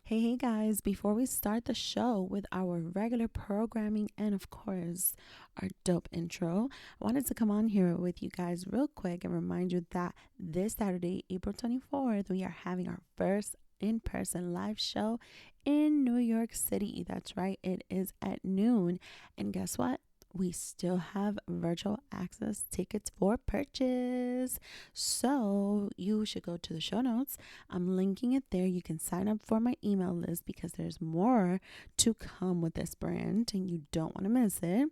Hey guys, before we start the show with our regular programming and of course our dope intro, I wanted to come on here with you guys real quick and remind you that this Saturday, April 24th, we are having our first in-person live show in New York City. That's right, it is at noon. And guess what? We still have virtual access tickets for purchase. So you should go to the show notes. I'm linking it there. You can sign up for my email list because there's more to come with this brand and you don't want to miss it.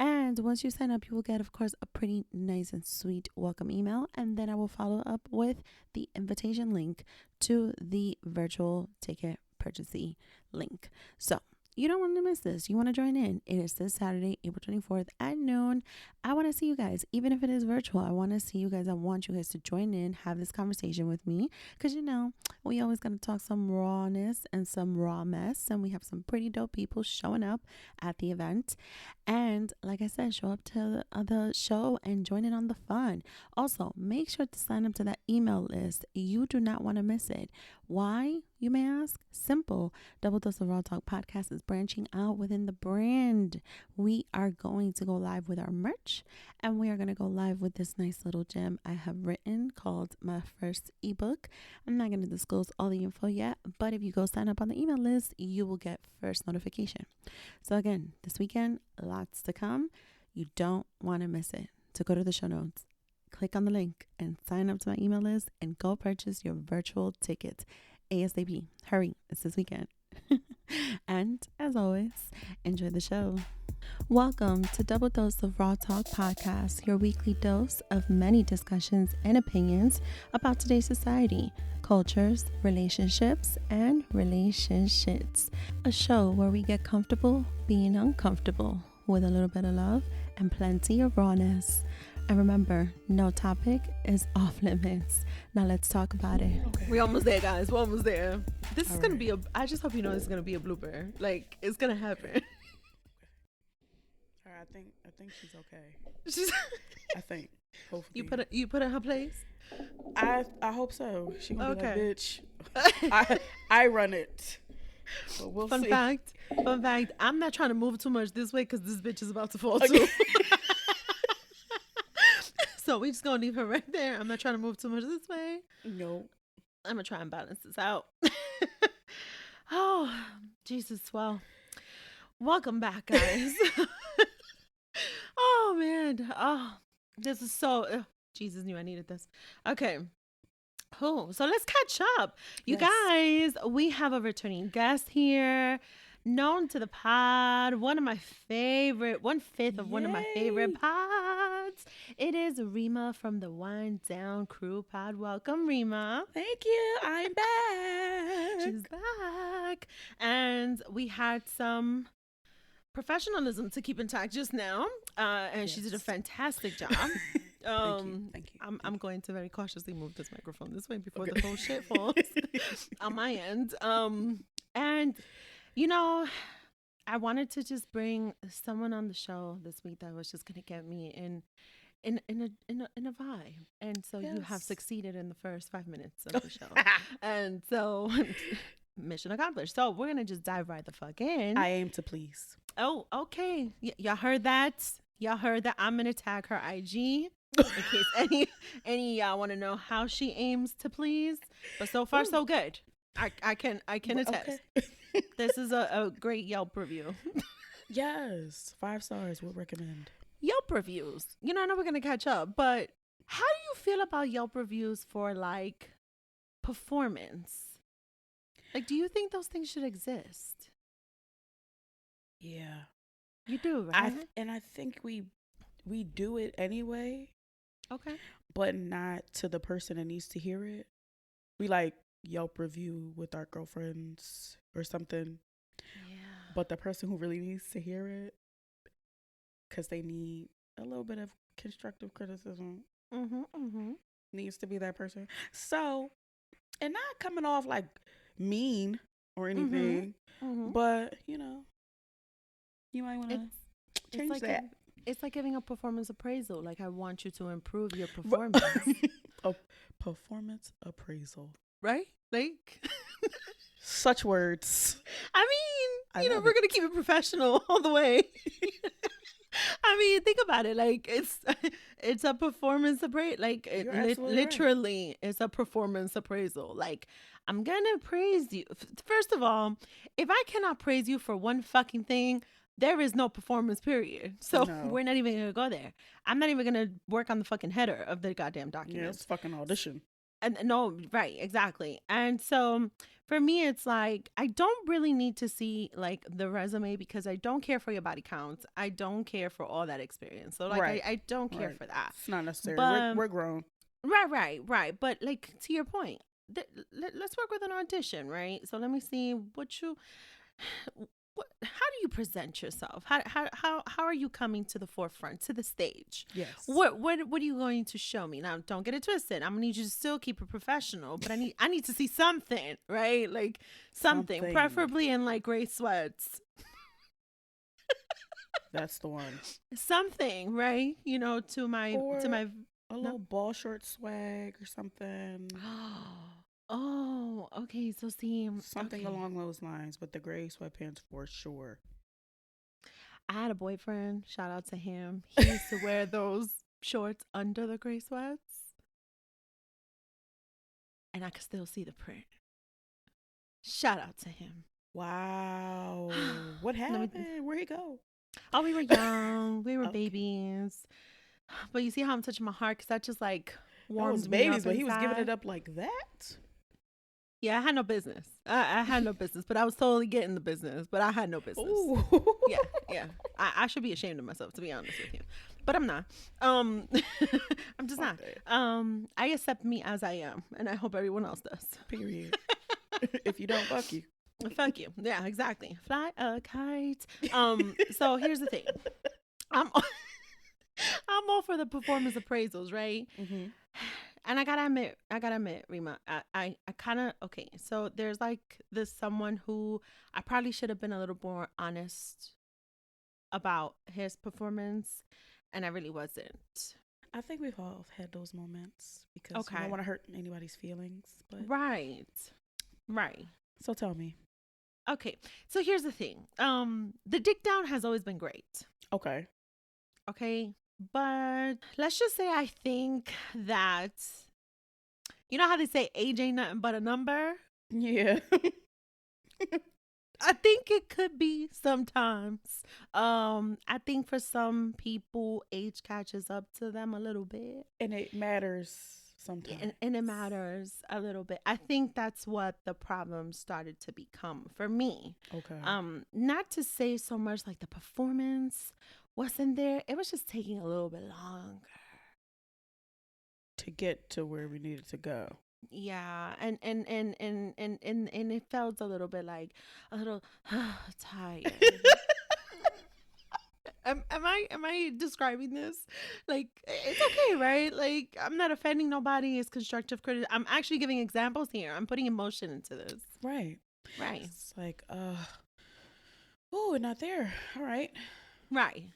And once you sign up, you will get, of course, a pretty nice and sweet welcome email. And then I will follow up with the invitation link to the virtual ticket purchasing link. So you don't want to miss this. You want to join in. It is this Saturday, April 24th at noon. I want to see you guys, even if it is virtual. I want to see you guys. I want you guys to join in, have this conversation with me. Because, you know, we always going to talk some rawness and some raw mess. And we have some pretty dope people showing up at the event. And like I said, show up to the show and join in on the fun. Also, make sure to sign up to that email list. You do not want to miss it. Why, you may ask? Simple. Double Dose of Raw Talk podcast is branching out within the brand. We are going to go live with our merch and we are going to go live with this nice little gem I have written called my first ebook. I'm not going to disclose all the info yet, but if you go sign up on the email list, you will get first notification. So again, this weekend, lots to come. You don't want to miss it. So go to the show notes, click on the link and sign up to my email list and go purchase your virtual tickets ASAP. Hurry, it's this weekend. And as always, enjoy the show. Welcome to Double Dose of Raw Talk podcast, your weekly dose of many discussions and opinions about today's society, cultures, relationships, and relationships. A show where we get comfortable being uncomfortable with a little bit of love and plenty of rawness. And remember, no topic is off limits. Now let's talk about it. Okay. We're almost there, guys. We're almost there. This is going to be I just hope you know this is going to be a blooper. Like, it's going to happen. All right, I think she's okay. I think. Hopefully. You put in her place? I hope so. She gonna be like, bitch, I run it. But we'll see. Fun fact, I'm not trying to move too much this way because this bitch is about to fall too. So we just gonna leave her right there. I'm not trying to move too much this way. No. I'm gonna try and balance this out. Oh, Jesus. Well, welcome back, guys. Oh, man. Oh, this is so... Jesus knew I needed this. Okay. Cool. So let's catch up. You guys, we have a returning guest here. Known to the pod, one of my favorite pods. It is Rima from the Wind Down Crew pod. Welcome, Rima. Thank you. I'm back. She's back. And we had some professionalism to keep intact just now. And she did a fantastic job. Thank you. I'm going to very cautiously move this microphone this way before the whole shit falls on my end. And you know, I wanted to just bring someone on the show this week that was just gonna get me in a vibe. And so you have succeeded in the first 5 minutes of the show. And so mission accomplished. So we're gonna just dive right the fuck in. I aim to please. Oh, okay. Y'all heard that? Y'all heard that? I'm gonna tag her IG in case any y'all want to know how she aims to please. But so far, so good. I can attest. Okay. This is a great Yelp review. Yes, 5 stars would recommend. Yelp reviews. You know, I know we're gonna catch up, but how do you feel about Yelp reviews for like performance? Like, do you think those things should exist? Yeah, you do, right? I think we do it anyway. Okay, but not to the person that needs to hear it. We like Yelp review with our girlfriends or something. Yeah. But the person who really needs to hear it, because they need a little bit of constructive criticism, needs to be that person. So, and not coming off like mean or anything, but you know, you might want to change like that. It's like giving a performance appraisal. Like, I want you to improve your performance. A performance appraisal. Right? Like, Such words. I mean, we're going to keep it professional all the way. I mean, think about it. Like it's a performance appraisal. Like literally, right. It's a performance appraisal. Like I'm gonna praise you. First of all, if I cannot praise you for one fucking thing, there is no performance period. So we're not even gonna go there. I'm not even gonna work on the fucking header of the goddamn document. Yeah, it's fucking audition. And no, right, exactly. And so for me, it's like, I don't really need to see like the resume because I don't care for your body counts. I don't care for all that experience. So like, right. I don't care for that. It's not necessary. But, we're grown. Right. But like, to your point, let's work with an audition, right? So let me see how do you present yourself? How are you coming to the forefront, to the stage? Yes. What are you going to show me? Now, don't get it twisted. I'm gonna need you to still keep it professional, but I need to see something, right? Like something. Preferably in like gray sweats. That's the one. Something, right? To my a little ball short swag or something. Oh, okay. So see, something along those lines, but the gray sweatpants for sure. I had a boyfriend. Shout out to him. He used to wear those shorts under the gray sweats, and I could still see the print. Shout out to him. Wow. What happened? Where'd he go? Oh, we were young. We were babies. But you see how I'm touching my heart? Because that just like warms me up. But he was giving it up like that? Yeah, I had no business. I had no business, but I was totally getting the business, but I had no business. Ooh. Yeah. I should be ashamed of myself, to be honest with you. But I'm not. I'm just not. I accept me as I am, and I hope everyone else does. Period. If you don't, fuck you. Fuck you. Yeah, exactly. Fly a kite. So here's the thing. I'm all for the performance appraisals, right? Mm-hmm. And I gotta admit, Rima, I kind of, okay, so there's like this someone who I probably should have been a little more honest about his performance, and I really wasn't. I think we've all had those moments because we don't want to hurt anybody's feelings. But Right. So tell me. Okay, so here's the thing. The dick down has always been great. Okay. But let's just say I think that, you know how they say age ain't nothing but a number? Yeah. I think it could be sometimes. I think for some people, age catches up to them a little bit. And it matters sometimes. And it matters a little bit. I think that's what the problem started to become for me. Okay. Not to say so much like the performance wasn't there. It was just taking a little bit longer to get to where we needed to go. Yeah, and it felt a little bit like a little tired. Am I describing this? Like, it's okay, right? Like, I'm not offending nobody. It's constructive criticism. I'm actually giving examples here. I'm putting emotion into this. Right. It's like, we're not there. All right. Right.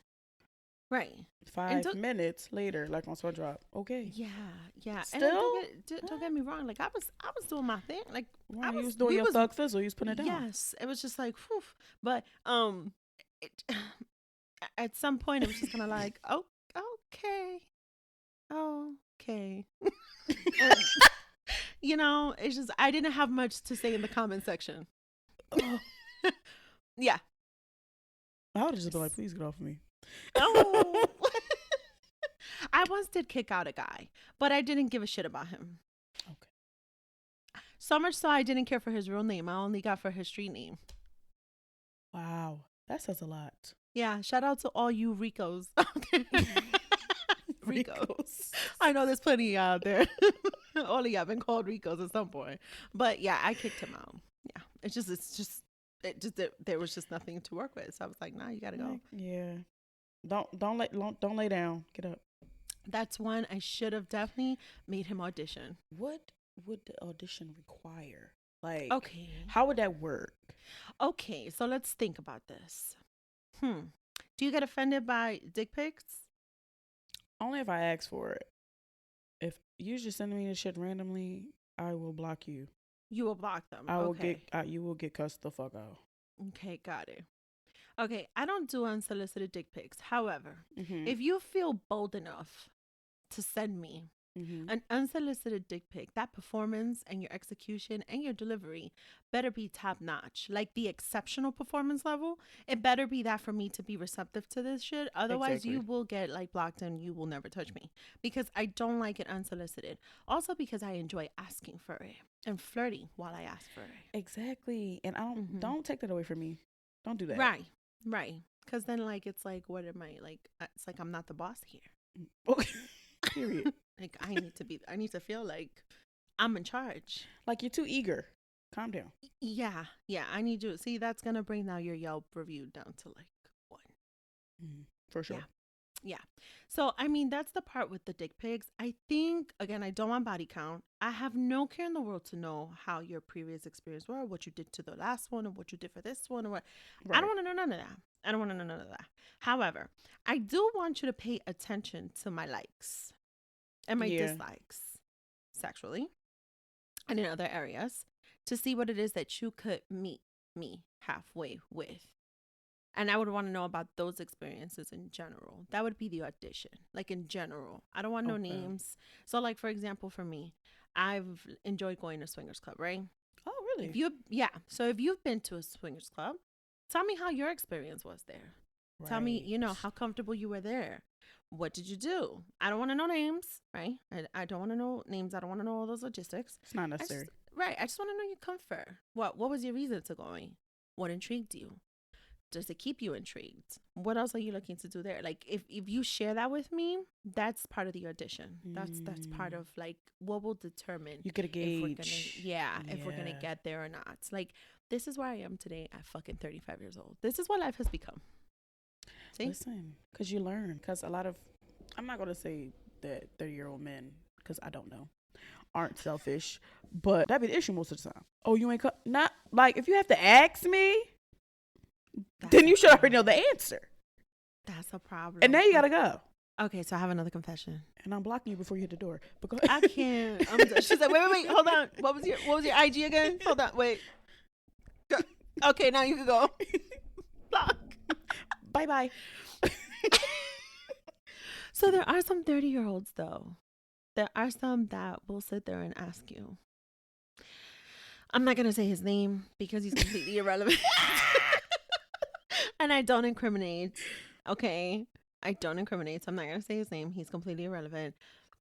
5 minutes later, like on Sweat Drop. Okay. Yeah. Still, and don't get me wrong. Like I was doing my thing. Like I was doing your thug fizzle. You was putting it down. Yes, it was just like, whew. But at some point, it was just kind of like, oh, okay. It's just I didn't have much to say in the comment section. Yeah. I would have just been like, please get off of me. Oh. I once did kick out a guy, but I didn't give a shit about him. Okay. So much so I didn't care for his real name. I only got for his street name. Wow. That says a lot. Yeah. Shout out to all you Ricos. Ricos. I know there's plenty out there. All of y'all been called Ricos at some point. But yeah, I kicked him out. Yeah. There was just nothing to work with. So I was like, nah, you gotta go. Yeah. Don't lay down. Get up. That's one I should have definitely made him audition. What would the audition require? Like, okay, how would that work? Okay, so let's think about this. Do you get offended by dick pics? Only if I ask for it. If you just send me this shit randomly, I will block you. You will block them. I will get. You will get cussed the fuck out. Okay, got it. Okay, I don't do unsolicited dick pics. However, if you feel bold enough to send me an unsolicited dick pic, that performance and your execution and your delivery better be top notch. Like the exceptional performance level, it better be that for me to be receptive to this shit. Otherwise, you will get like blocked and you will never touch me because I don't like it unsolicited. Also, because I enjoy asking for it and flirting while I ask for it. Exactly, and I don't take that away from me. Don't do that. Right. Because then, like, it's like, what am I like? It's like I'm not the boss here. Okay. Period. Like I need to feel like I'm in charge. Like you're too eager. Calm down. Yeah. I need you. See, that's gonna bring now your Yelp review down to like 1. For sure. Yeah. So I mean, that's the part with the dick pics. I think again, I don't want body count. I have no care in the world to know how your previous experience were, what you did to the last one, or what you did for this one, or what. Right. I don't want to know none of that. However, I do want you to pay attention to my likes and my dislikes sexually and in other areas to see what it is that you could meet me halfway with. And I would want to know about those experiences in general. That would be the audition, like in general. I don't want no names. So like, for example, for me, I've enjoyed going to swingers club, right? Oh, really? So if you've been to a swingers club, tell me how your experience was there. Right. Tell me, how comfortable you were there. What did you do? I don't want to know names, right? I don't want to know names. I don't want to know all those logistics. It's not necessary. I just want to know your comfort. What was your reason to going? What intrigued you? Does it keep you intrigued? What else are you looking to do there? Like if you share that with me, that's part of the audition. That's part of like what will determine you get a gauge. If we're gonna get there or not. Like this is where I am today at fucking 35 years old. This is what life has become. See? Listen, because you learn. Because a lot of, I'm not gonna say that 30-year-old men, because I don't know, aren't selfish, but that be the issue most of the time. Oh, you ain't not like if you have to ask me. Then you should already know the answer. That's a problem. And now you gotta go. Okay, so I have another confession. And I'm blocking you before you hit the door. Because I can't. She's like, wait, hold on. What was your IG again? Hold on, wait. Go. Okay, now you can go. Block. Bye. So there are some 30-year-olds though. There are some that will sit there and ask you. I'm not gonna say his name because he's completely irrelevant. And I don't incriminate. Okay. I don't incriminate. So I'm not going to say his name. He's completely irrelevant.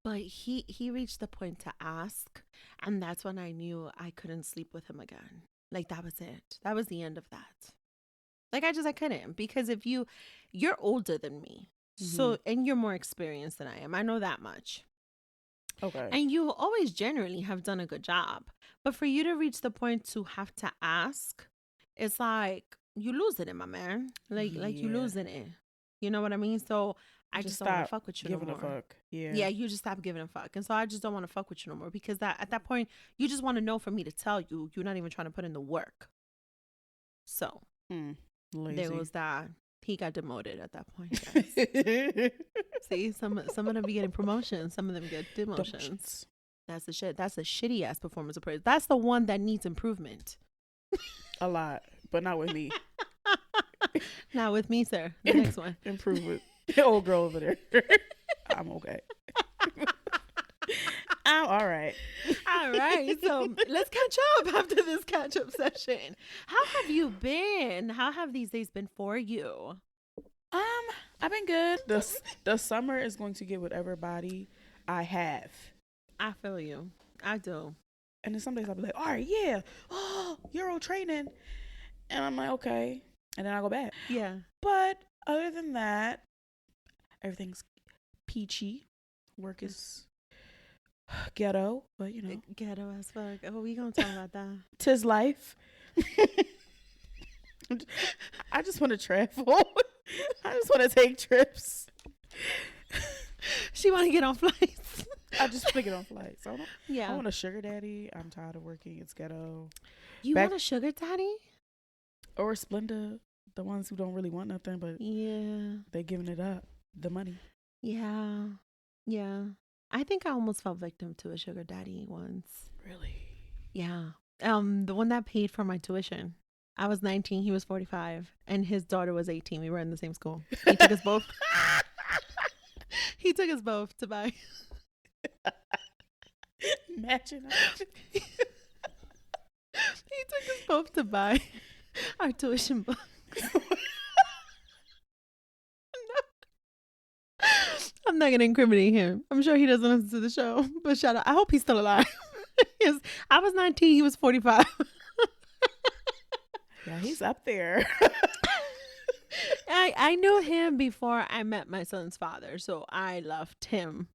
But he reached the point to ask. And that's when I knew I couldn't sleep with him again. Like that was it. That was the end of that. Like I couldn't. Because if you're older than me. So, and you're more experienced than I am. I know that much. Okay. And you always generally have done a good job. But for you to reach the point to have to ask, it's like, you losing it, my man. Like you losing it. You know what I mean? So I just don't want to fuck with you no more. Giving a fuck. Yeah, you just stop giving a fuck. And so I just don't want to fuck with you no more because at that point, you just want to know for me to tell you. You're not even trying to put in the work. So there was that. He got demoted at that point, guys. See, some of them be getting promotions. Some of them get demotions. That's the shit. That's a shitty ass performance appraisal. That's the one that needs improvement. A lot. But not with me. Not with me, sir. The next one. Improvement. Old girl over there. I'm okay. I'm all right. All right. So let's catch up after this catch-up session. How have you been? How have these days been for you? I've been good. The summer is going to get whatever body I have. I feel you. I do. And then some days I'll be like, all right, yeah. Oh, Euro training. And I'm like, okay. And then I go back. Yeah. But other than that, everything's peachy. Work is ghetto, but Ghetto as fuck. Oh, we gonna talk about that. 'Tis life. I just want to travel. I just want to take trips. She want to get on flights. I just want to get on flights. I Yeah. want a sugar daddy. I'm tired of working. It's ghetto. You want a sugar daddy? Or Splenda, the ones who don't really want nothing, but they giving it up, the money. Yeah. I think I almost fell victim to a sugar daddy once. Really? Yeah. The one that paid for my tuition. I was 19, he was 45, and his daughter was 18. We were in the same school. He took us both. He took us both to buy. Imagine. He took us both to buy our tuition books. I'm not gonna incriminate him. I'm sure he doesn't listen to the show, but shout out. I hope he's still alive. Yes, I was 19. He was 45. Yeah, he's up there. I knew him before I met my son's father, so I loved him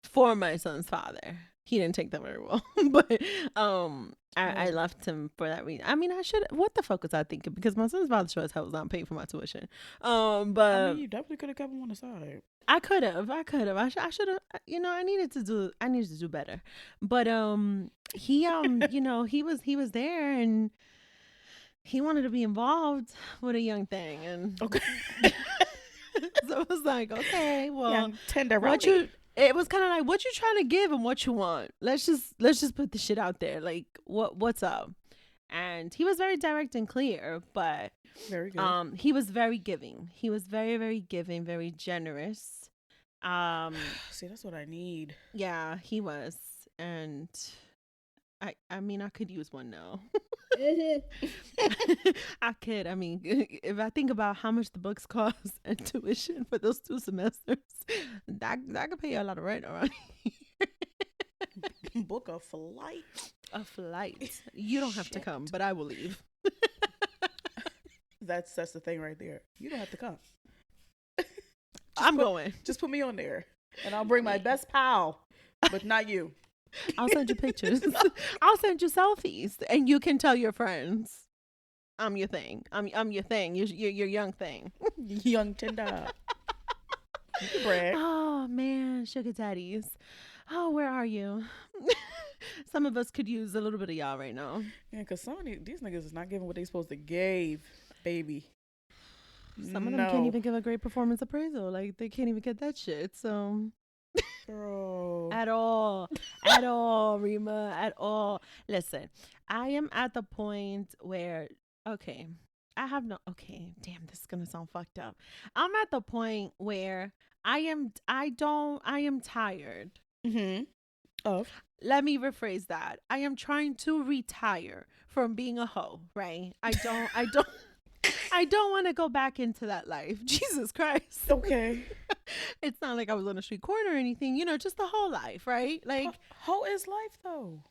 for my son's father. He didn't take that very well, but I loved him for that reason. I mean, I should. What the fuck was I thinking? Because my son's father sure as hell was not paying for my tuition. But I mean, you definitely could have kept him on the side. I could have. I should have. You know, I needed to do better. But he you know, he was there and he wanted to be involved with a young thing, and okay. So it was like, okay, well, Young tender. It was kind of like, what you trying to give and what you want. Let's just put the shit out there. Like, what's up? And he was very direct and clear, but very good. He was very giving. He was very, very giving, very generous. See, that's what I need. Yeah, he was, and I mean, I could use one now. I could. I mean, if I think about how much the books cost and tuition for those 2 semesters, that could pay you a lot of rent around here. Book a flight. A flight. You don't have to come, but I will leave. That's the thing right there. You don't have to come. I'm going. Just put me on there, and I'll bring my best pal, but not you. I'll send you pictures. I'll send you selfies, and you can tell your friends, "I'm your thing. I'm your thing. You're your young thing, young Tinder." You can brag. Oh man, sugar daddies. Oh, where are you? Some of us could use a little bit of y'all right now. Yeah, because some of these niggas is not giving what they supposed to give, baby. Some of them can't even give a great performance appraisal. Like, they can't even get that shit. So, bro, at all, Rima, at all. Listen, I am at the point where, okay, damn, this is gonna sound fucked up. I'm at the point where I am tired. Mm-hmm. Let me rephrase that. I am trying to retire from being a hoe, right? I don't want to go back into that life. Jesus Christ. Okay. It's not like I was on a street corner or anything, you know, just the whole life, right? Like, hoe is life though.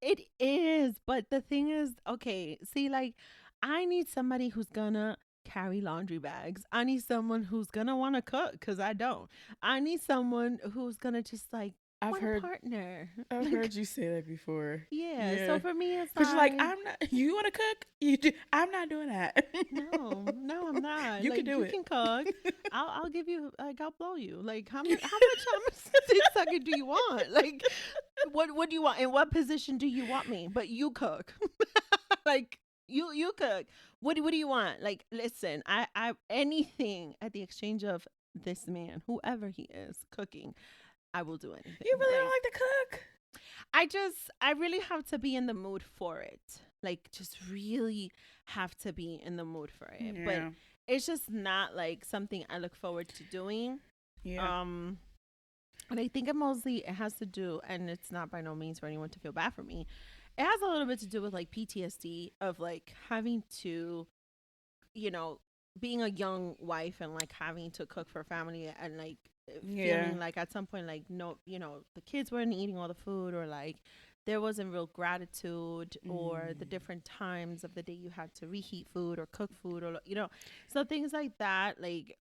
It is, but the thing is, okay, see, like, I need somebody who's gonna carry laundry bags. I need someone who's gonna want to cook, because I don't. I need someone who's gonna just, like, I've heard you say that before. Yeah. So for me, it's like, you're like, I'm not. You want to cook? You do. I'm not doing that. No, I'm not. You can do it. You can cook. I'll give you. Like, I'll blow you. Like, how much dick sucking do you want? Like, what do you want? In what position do you want me? But you cook. Like, you cook. What do you want? Like, listen, I anything at the exchange of this man, whoever he is, cooking. I will do anything. You really don't like to cook? I really have to be in the mood for it. Like, just really have to be in the mood for it. Yeah. But it's just not like something I look forward to doing. Yeah. And I think it has to do, and it's not by no means for anyone to feel bad for me. It has a little bit to do with like PTSD of like having to, you know, being a young wife and like having to cook for family and like feeling like at some point like, no, you know, the kids weren't eating all the food, or like there wasn't real gratitude, or the different times of the day you had to reheat food or cook food, or, you know, so things like that. Like,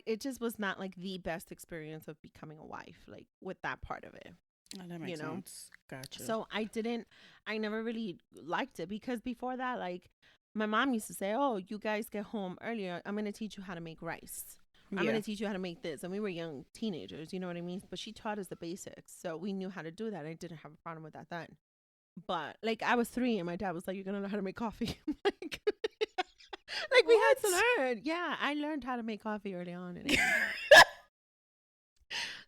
it just was not like the best experience of becoming a wife, like with that part of it. Oh, that makes sense. Gotcha. So I never really liked it, because before that, like, my mom used to say, oh, you guys get home earlier, I'm going to teach you how to make rice. I'm going to teach you how to make this. And we were young teenagers, you know what I mean? But she taught us the basics. So we knew how to do that. I didn't have a problem with that then. But like, I was 3 and my dad was like, you're going to learn how to make coffee. Like, we had to learn. Yeah, I learned how to make coffee early on. And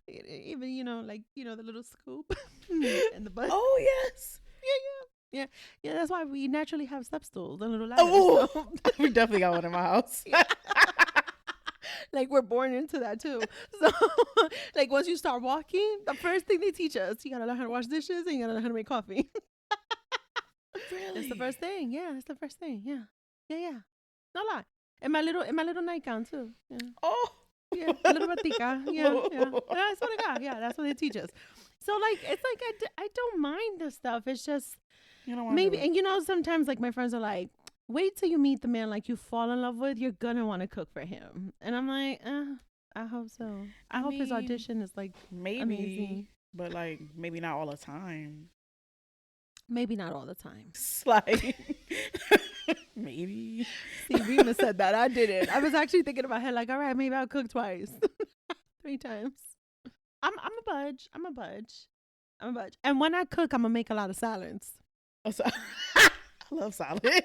even, you know, like, you know, the little scoop and the button. Oh, yes. Yeah. Yeah, that's why we naturally have step stools and little ladders. Oh, so. we definitely got one in my house. Like we're born into that too. So like once you start walking, the first thing they teach us, you gotta learn how to wash dishes and you gotta learn how to make coffee. Really? That's the first thing. Yeah, that's the first thing. Yeah. No lie. In my little nightgown too. Yeah. Oh. Yeah, a little batica. Yeah. That's what I got. Yeah, that's what they teach us. So like, it's like I don't mind the stuff. It's just You don't want maybe, and sometimes like my friends are like, wait till you meet the man like you fall in love with. You're gonna want to cook for him, and I'm like, I hope so. I hope his audition is like maybe amazing, but like maybe not all the time. Maybe not all the time. It's like maybe. See, Rima said that. I didn't. I was actually thinking in my head like, all right, maybe I'll cook twice, 3 times. I'm a budge. And when I cook, I'm gonna make a lot of salads. Oh, I love salad.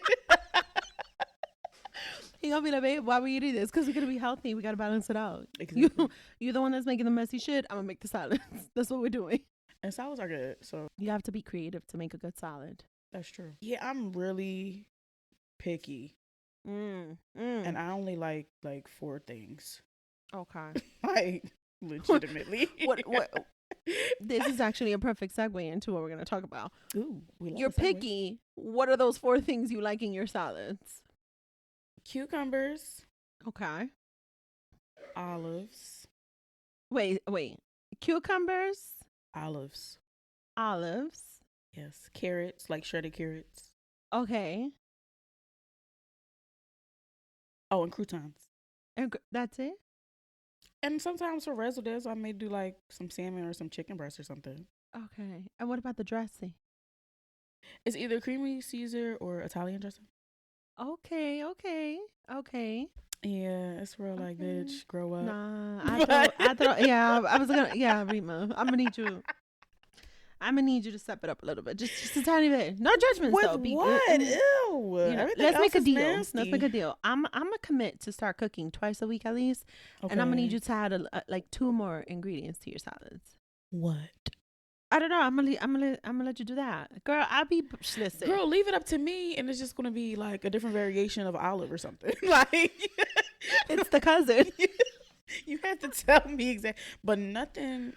He gonna be like, babe, why we eating this? Because we're gonna be healthy. We gotta balance it out. Exactly. You're the one that's making the messy shit. I'm gonna make the salads. That's what we're doing. And salads are good, so You have to be creative to make a good salad. that's true. Yeah, I'm really picky, and I only like 4 things. Okay. Like legitimately. What? This is actually a perfect segue into what we're gonna talk about. Ooh, we love You're a segue. picky. What are those 4 things you like in your salads? Cucumbers, Okay. olives, Wait. Cucumbers, olives. olives. Yes, carrots, like shredded carrots. Okay. Oh, and croutons. And that's it? And sometimes for residents, I may do like some salmon or some chicken breast or something. Okay. And what about the dressing? It's either creamy Caesar or Italian dressing. Okay. Yeah, it's real like, Okay. bitch, grow up. Nah, I thought, yeah, I was gonna, yeah, Rima, I'm gonna need you to step it up a little bit, just a tiny bit. No judgment, With though. what? Ew. You know, Everything let's else make a is deal. nasty. Let's make a deal. I'm gonna commit to start cooking twice a week at least, and I'm gonna need you to add like 2 more ingredients to your salads. What? I don't know. I'm gonna let you do that, girl. I'll be listen. Girl, leave it up to me, and it's just gonna be like a different variation of olive or something. Like It's the cousin. You have to tell me exactly, but nothing.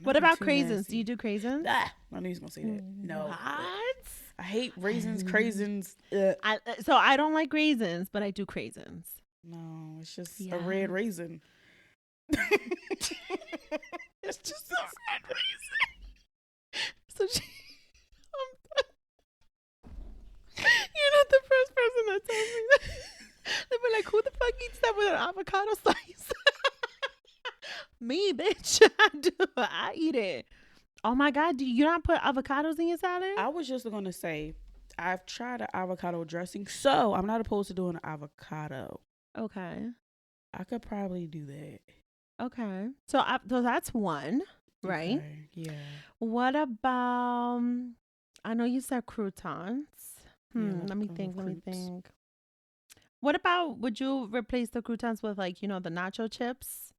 What about too craisins? nasty. Do you do craisins? I knew he was gonna say that. No, What? I hate raisins, craisins. So I don't like raisins, but I do craisins. No, it's just Yeah. a red raisin. It's just a red raisin. So you're not the first person that tells me that. They be like, who the fuck eats that with an avocado slice? Me, bitch. I do. I eat it. Oh my God. Do you not put avocados in your salad? I was just gonna say, I've tried an avocado dressing, so I'm not opposed to doing an avocado. Okay. I could probably do that. Okay. So that's one, right? Okay, yeah. What about, I know you said croutons. Yeah, Let me I think. love Let me croutes. think. What about, would you replace the croutons with like, the nacho chips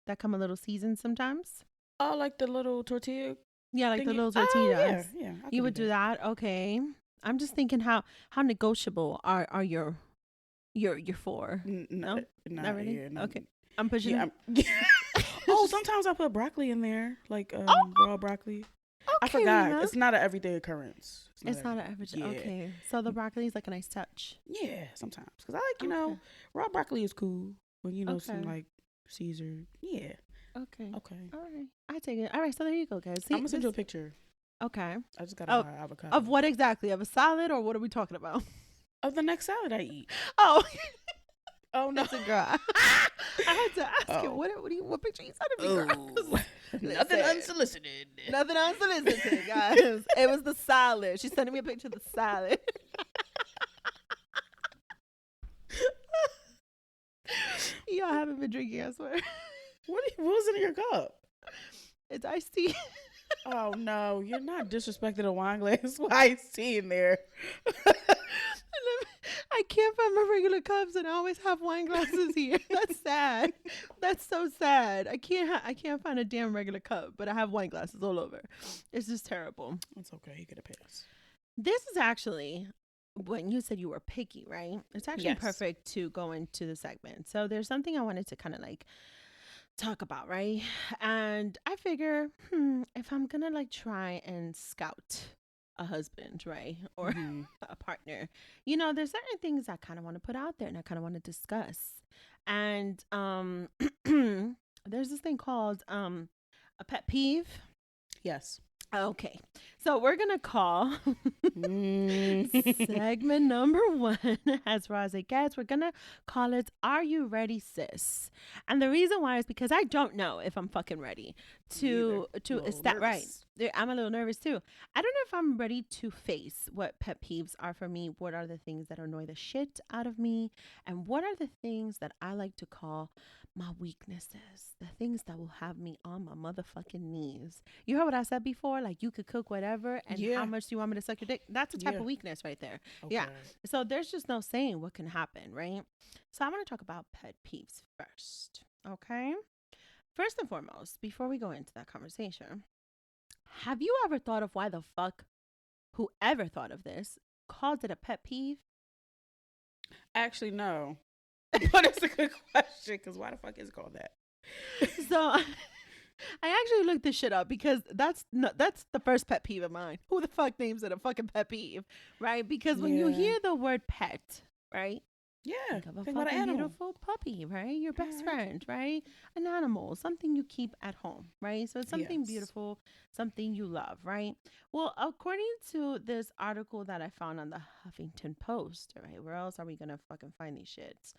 that come a little seasoned sometimes? Oh, like the little tortilla. Yeah, like the thingy? little Oh, tortillas. yeah. I You could would do that? Okay. I'm just thinking how negotiable are your 4? No? Not really? Yeah, no. Okay. I'm pushing. Yeah, oh, sometimes I put broccoli in there, like raw broccoli. I Okay, forgot. Rima. It's not an everyday occurrence. It's not an average. Yeah. Okay. So the broccoli is like a nice touch. Yeah, sometimes because I like Okay. raw broccoli is cool when some Okay. like Caesar. Yeah. Okay. Okay. All right. I take it. All right. So there you go, guys. See, I'm gonna send you a picture. Okay. I just gotta Oh, buy avocado. Of what exactly? Of a salad, or what are we talking about? Of the next salad I eat. Oh, Oh no, that's a girl. I had to ask you Oh. what picture you sent me, girl? Nothing Listen. unsolicited. Nothing unsolicited, guys. It was the salad. She's sending me a picture of the salad. Y'all haven't been drinking, I swear. What was in your cup? It's iced tea. Oh no, you're not disrespecting a wine glass. Why is tea in there? I can't find my regular cups, and I always have wine glasses here. That's sad. That's so sad. I can't find a damn regular cup, but I have wine glasses all over. It's just terrible. It's okay. You get a pass. This is actually when you said you were picky, right? It's actually Yes. perfect to go into the segment. So there's something I wanted to kind of like talk about, right? And I figure, if I'm gonna like try and scout a husband, right, or Mhm. a partner, you know, there's certain things I kind of want to put out there and I kind of want to discuss. And there's this thing called a pet peeve. Yes. Okay, so we're gonna call segment number 1, as far as it gets. We're gonna call it "Are You Ready, Sis?" And the reason why is because I don't know if I'm fucking ready to is that right? I'm a little nervous too. I don't know if I'm ready to face what pet peeves are for me. What are the things that annoy the shit out of me, and what are the things that I like to call my weaknesses, the things that will have me on my motherfucking knees. You heard what I said before? Like, you could cook whatever, and how much do you want me to suck your dick? That's a type of weakness right there. Okay. Yeah. So there's just no saying what can happen, right? So I want to talk about pet peeves first. Okay. First and foremost, before we go into that conversation, have you ever thought of why the fuck whoever thought of this called it a pet peeve? Actually, no. But it's a good question, because why the fuck is it called that? So I actually looked this shit up because that's the first pet peeve of mine. Who the fuck names it a fucking pet peeve, right? Because when you hear the word pet, right? Yeah, think of a think about an fucking animal. beautiful puppy, right? Your best friend, right? An animal, something you keep at home, right? So it's something beautiful, something you love, right? Well, according to this article that I found on the Huffington Post, right? Where else are we gonna fucking find these shits?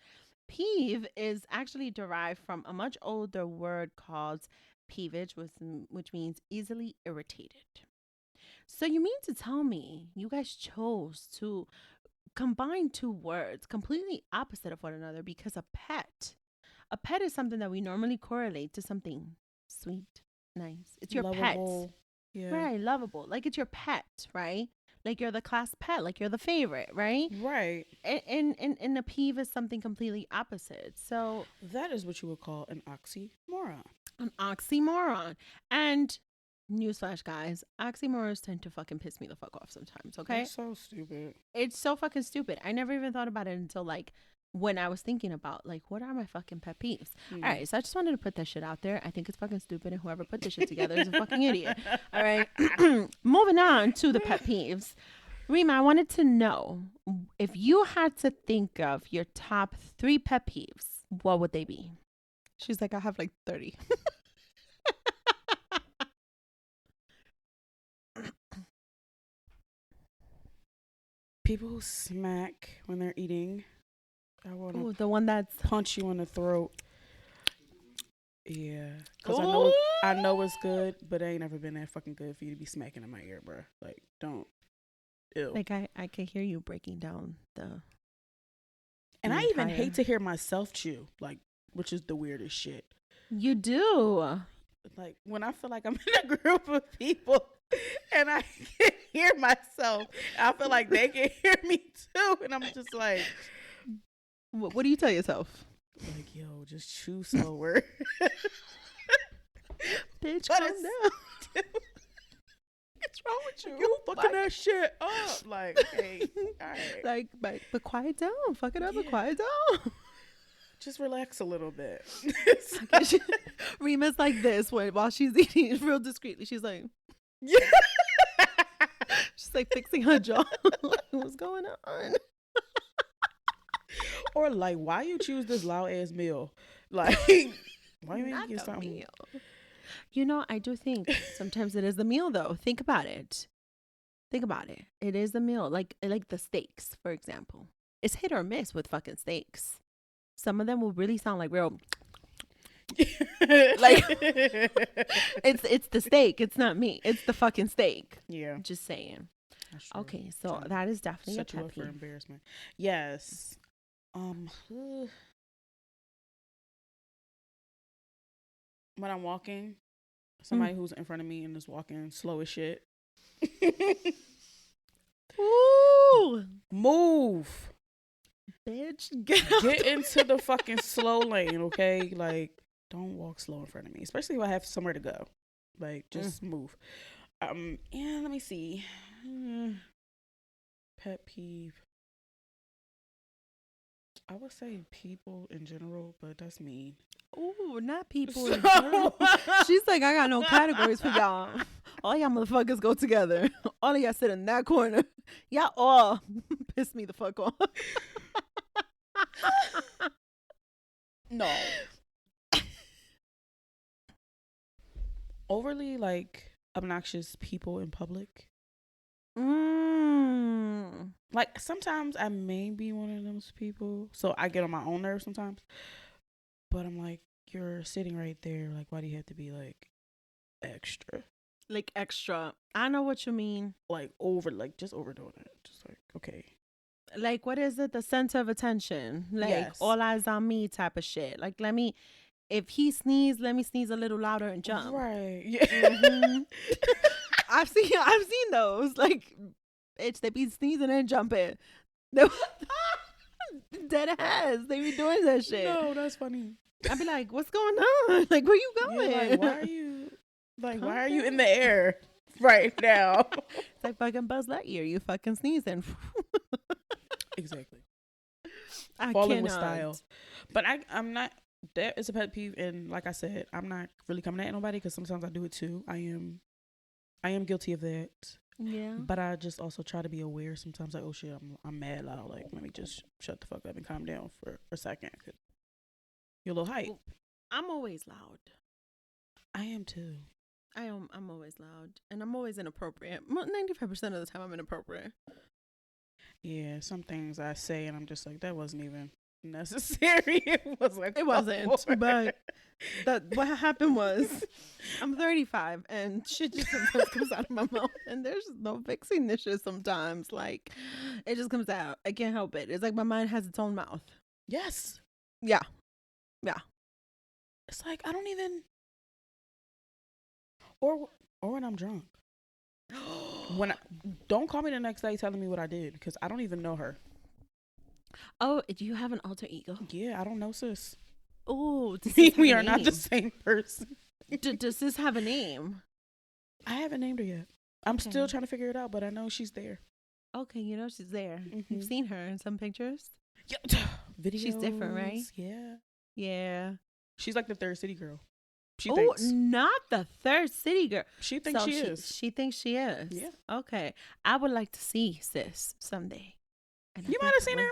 Peeve is actually derived from a much older word called peevage, which means easily irritated. So you mean to tell me you guys chose to combine two words completely opposite of one another because a pet is something that we normally correlate to something sweet, nice. It's your lovable. Pet. Right, lovable. Like it's your pet, right? Like you're the class pet, like you're the favorite, right? Right. And a peeve is something completely opposite. So that is what you would call an oxymoron. An oxymoron. And newsflash, guys, oxymorons tend to fucking piss me the fuck off sometimes, okay? That's so stupid. It's so fucking stupid. I never even thought about it until like when I was thinking about like what are my fucking pet peeves. All right, so I just wanted to put that shit out there. I think it's fucking stupid, and whoever put this shit together is a fucking idiot. All right. Moving on to the pet peeves. Rima, I wanted to know if you had to think of your top 3 pet peeves, what would they be? She's like, I have like 30. People who smack when they're eating. I want to the one that's punch you in the throat. Yeah, because I know it's good, but it ain't never been that fucking good for you to be smacking in my ear, bro. Like, don't. Ew. Like I can hear you breaking down the. And I even hate to hear myself chew, like, which is the weirdest shit. You do. Like when I feel like I'm in a group of people and I can hear myself, I feel like they can hear me too, and I'm just like, what do you tell yourself? Like, yo, just chew slower. Bitch, calm down. What's wrong with you? You fucking that shit up. Like, hey, all right. Like, but quiet down. Fuck it up, but quiet down. Just relax a little bit. Rima's like this while she's eating real discreetly. She's like, yeah. She's like fixing her jaw. What's going on? Or like, why you choose this loud ass meal? Like, why you ain't get something? Meal. You know, I do think sometimes it is the meal though. Think about it. It is the meal. Like the steaks, for example. It's hit or miss with fucking steaks. Some of them will really sound like real like it's the steak. It's not me. It's the fucking steak. Yeah. Just saying. Okay, so that is definitely set a pet you up peeve. for embarrassment. Yes. When I'm walking, somebody who's in front of me and is walking slow as shit. Ooh. Move. Bitch, get into the fucking slow lane, okay? Like, don't walk slow in front of me, especially if I have somewhere to go. Like, just move. And let me see. pet peeve. I would say people in general, but that's mean. Ooh, not people in general. She's like, I got no categories for y'all. All y'all motherfuckers go together. All of y'all sit in that corner. Y'all all piss me the fuck off. No. Overly like obnoxious people in public. Like sometimes I may be one of those people, so I get on my own nerves sometimes. But I'm like, you're sitting right there. Like, why do you have to be like extra? Like extra. I know what you mean. Like just overdoing it. Just like, okay. Like, what is it? The center of attention. Like, yes. All eyes on me type of shit. Like, if he sneeze, let me sneeze a little louder and jump. Right. Yeah. Mm-hmm. I've seen those. Like, bitch, they be sneezing and jumping. Dead ass. They be doing that shit. No, that's funny. I'd be like, what's going on? Like, where you going? Yeah, like, why are you in the air right now? It's like fucking Buzz Lightyear. You fucking sneezing. Exactly. I Falling cannot. with style. But I'm not. That is a pet peeve, and like I said, I'm not really coming at nobody because sometimes I do it too. I am guilty of that. Yeah. But I just also try to be aware sometimes. Like, oh shit, I'm mad loud. Like, let me just shut the fuck up and calm down for a second. Cause you're a little hype. I'm always loud. I am too. I'm always loud, and I'm always inappropriate. 95% of the time, I'm inappropriate. Yeah, some things I say, and I'm just like, that wasn't even necessary. It wasn't. But what happened was, I'm 35, and shit just sometimes comes out of my mouth, and there's no fixing this shit sometimes. Like, it just comes out. I can't help it. It's like my mind has its own mouth. Yes. Yeah. It's like I don't even. Or when I'm drunk. Don't call me the next day telling me what I did because I don't even know her. Oh, do you have an alter ego? Yeah, I don't know, sis. Oh, we are not the same person. Does this have a name? I haven't named her yet. I'm still trying to figure it out, but I know she's there. Okay, you know she's there. Mm-hmm. You've seen her in some pictures. Yeah, videos. She's different, right? Yeah. Yeah. She's like the third city girl. She oh, thinks. Not the third city girl. She thinks so she is. She thinks she is. Yeah. Okay. I would like to see sis someday. And you might have seen her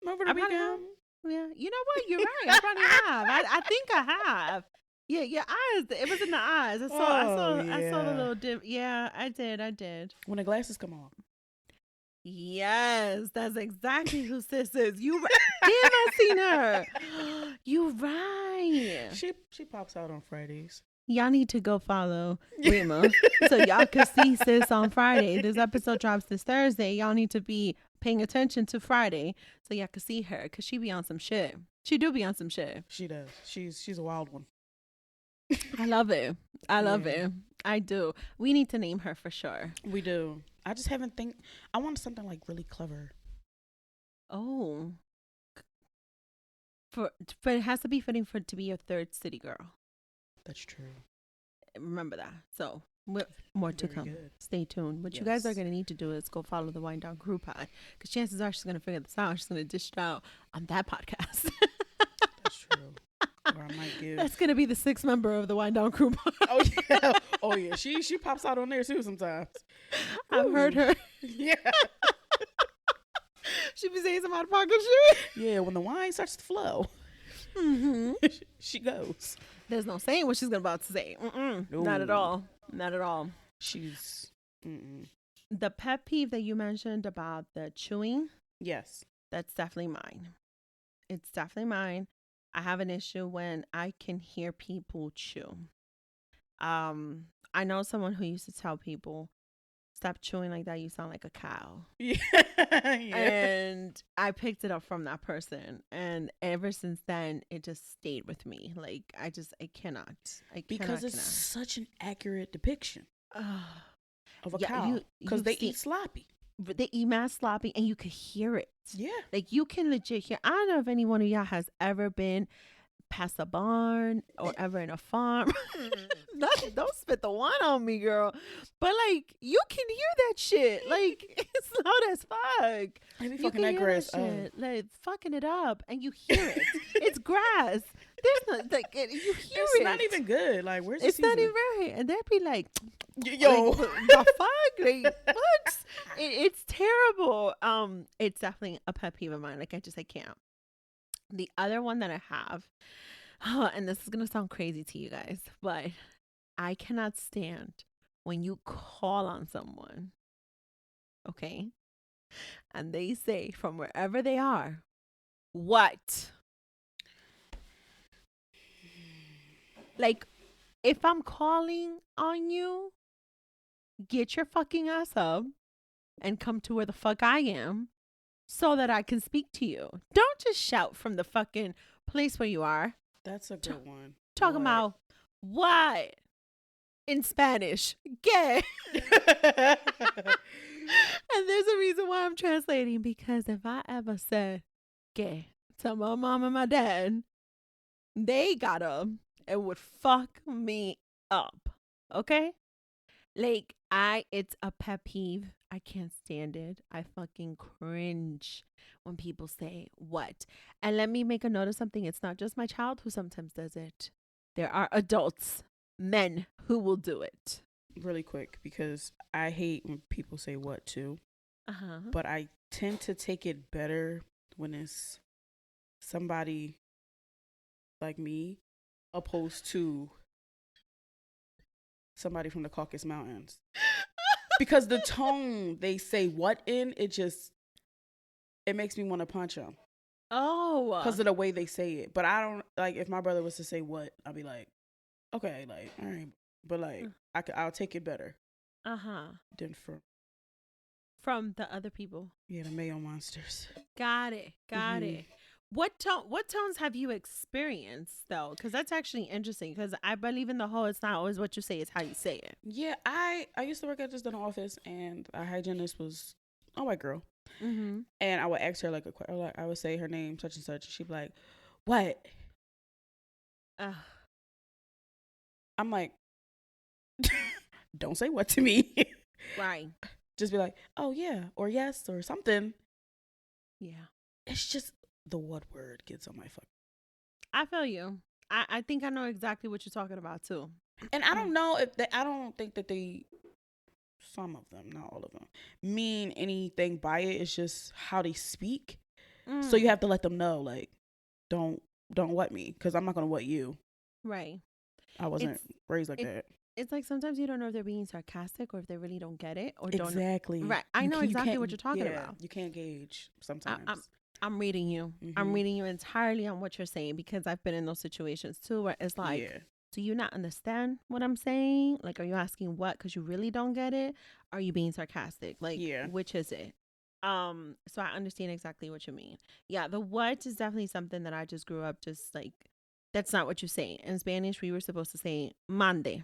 over the weekend. Yeah. You know what? You're right. I probably have. I think I have. Yeah, your eyes. It was in the eyes. I saw the little dip. Yeah, I did. When the glasses come off. Yes, that's exactly who sis is. You damn, I seen her. You right. She pops out on Fridays. Y'all need to go follow Rima so y'all can see sis on Friday. This episode drops this Thursday. Y'all need to be paying attention to Friday so y'all can see her because she be on some shit. She do be on some shit. She does. She's a wild one. I love it. I love it. I do. We need to name her for sure. We do. I just haven't I want something like really clever. Oh. But it has to be fitting for it to be your third city girl. That's true. Remember that. So more to come. Good. Stay tuned. What you guys are going to need to do is go follow the Wind Down Crew Pod because chances are she's going to figure this out. She's going to dish it out on that podcast. That's true. Or I might give. That's going to be the 6th member of the Wind Down Crew Pod. Oh yeah. She pops out on there too sometimes. I've heard her. Yeah. She be saying some out of pocket shit. Yeah, when the wine starts to flow, she goes. There's no saying what she's about to say. Not at all. Not at all. She's. The pet peeve that you mentioned about the chewing. Yes. That's definitely mine. It's definitely mine. I have an issue when I can hear people chew. I know someone who used to tell people, stop chewing like that, you sound like a cow. Yeah. And I picked it up from that person, and ever since then it just stayed with me. Like I cannot because it's such an accurate depiction of a cow because they eat sloppy. They eat mad sloppy, and you could hear it. Yeah. Like you can legit hear. I don't know if any one of y'all has ever been past a barn or ever in a farm. Don't spit the wine on me, girl. But like, you can hear that shit. Like, it's loud as fuck. I be You fucking can that hear grass that up. shit, like fucking it up, and you hear it. It's grass. There's not like you hear It's it. not even good. Like, where's the It's not seasoning? even right, and they'd be like, Yo. like, the fuck, like what? It's terrible. It's definitely a pet peeve of mine. Like, I can't. The other one that I have, and this is gonna sound crazy to you guys, but I cannot stand when you call on someone, okay, and they say from wherever they are, what? Like, if I'm calling on you, get your fucking ass up and come to where the fuck I am so that I can speak to you. Don't just shout from the fucking place where you are. That's a good one. Talking about what? In Spanish. ¿Qué? And there's a reason why I'm translating, because if I ever said ¿qué to my mom and my dad, they got up and would fuck me up. Okay? Like, it's a pet peeve. I can't stand it. I fucking cringe when people say what. And let me make a note of something. It's not just my child who sometimes does it. There are adults, men, who will do it. Really quick, because I hate when people say what too. Uh-huh. But I tend to take it better when it's somebody like me opposed to somebody from the Caucasus Mountains. Because the tone they say what in, it makes me want to punch them. Oh. Because of the way they say it. But I don't, like, if my brother was to say what, I'd be like, okay, like, all right. But like, I'll take it better. Uh-huh. Than from the other people. Yeah, the Mayo monsters. Got it. What tones have you experienced though? Because that's actually interesting. Because I believe in the whole, it's not always what you say, it's how you say it. Yeah, I used to work at this dental office, and our hygienist was a white girl. Mm-hmm. And I would ask her I would say her name such and such, and she'd be like, "What?" I'm like, "Don't say what to me." Right. Just be like, "Oh yeah," or "Yes," or something. Yeah. It's just the what word gets on my fuck. I feel you. I think I know exactly what you're talking about too. And I don't know I don't think that some of them, not all of them, mean anything by it. It's just how they speak. So you have to let them know, like, don't what me, because I'm not gonna what you. Right. I wasn't raised like that. It's like sometimes you don't know if they're being sarcastic or if they really don't get it or exactly. don't. Right. I know exactly what you're talking about. You can't gauge sometimes. I'm reading you. Mm-hmm. I'm reading you entirely on what you're saying, because I've been in those situations too where it's like, do you not understand what I'm saying? Like, are you asking what because you really don't get it? Are you being sarcastic? Like, which is it? So I understand exactly what you mean. Yeah, the what is definitely something that I just grew up just like, that's not what you say. In Spanish, we were supposed to say mande.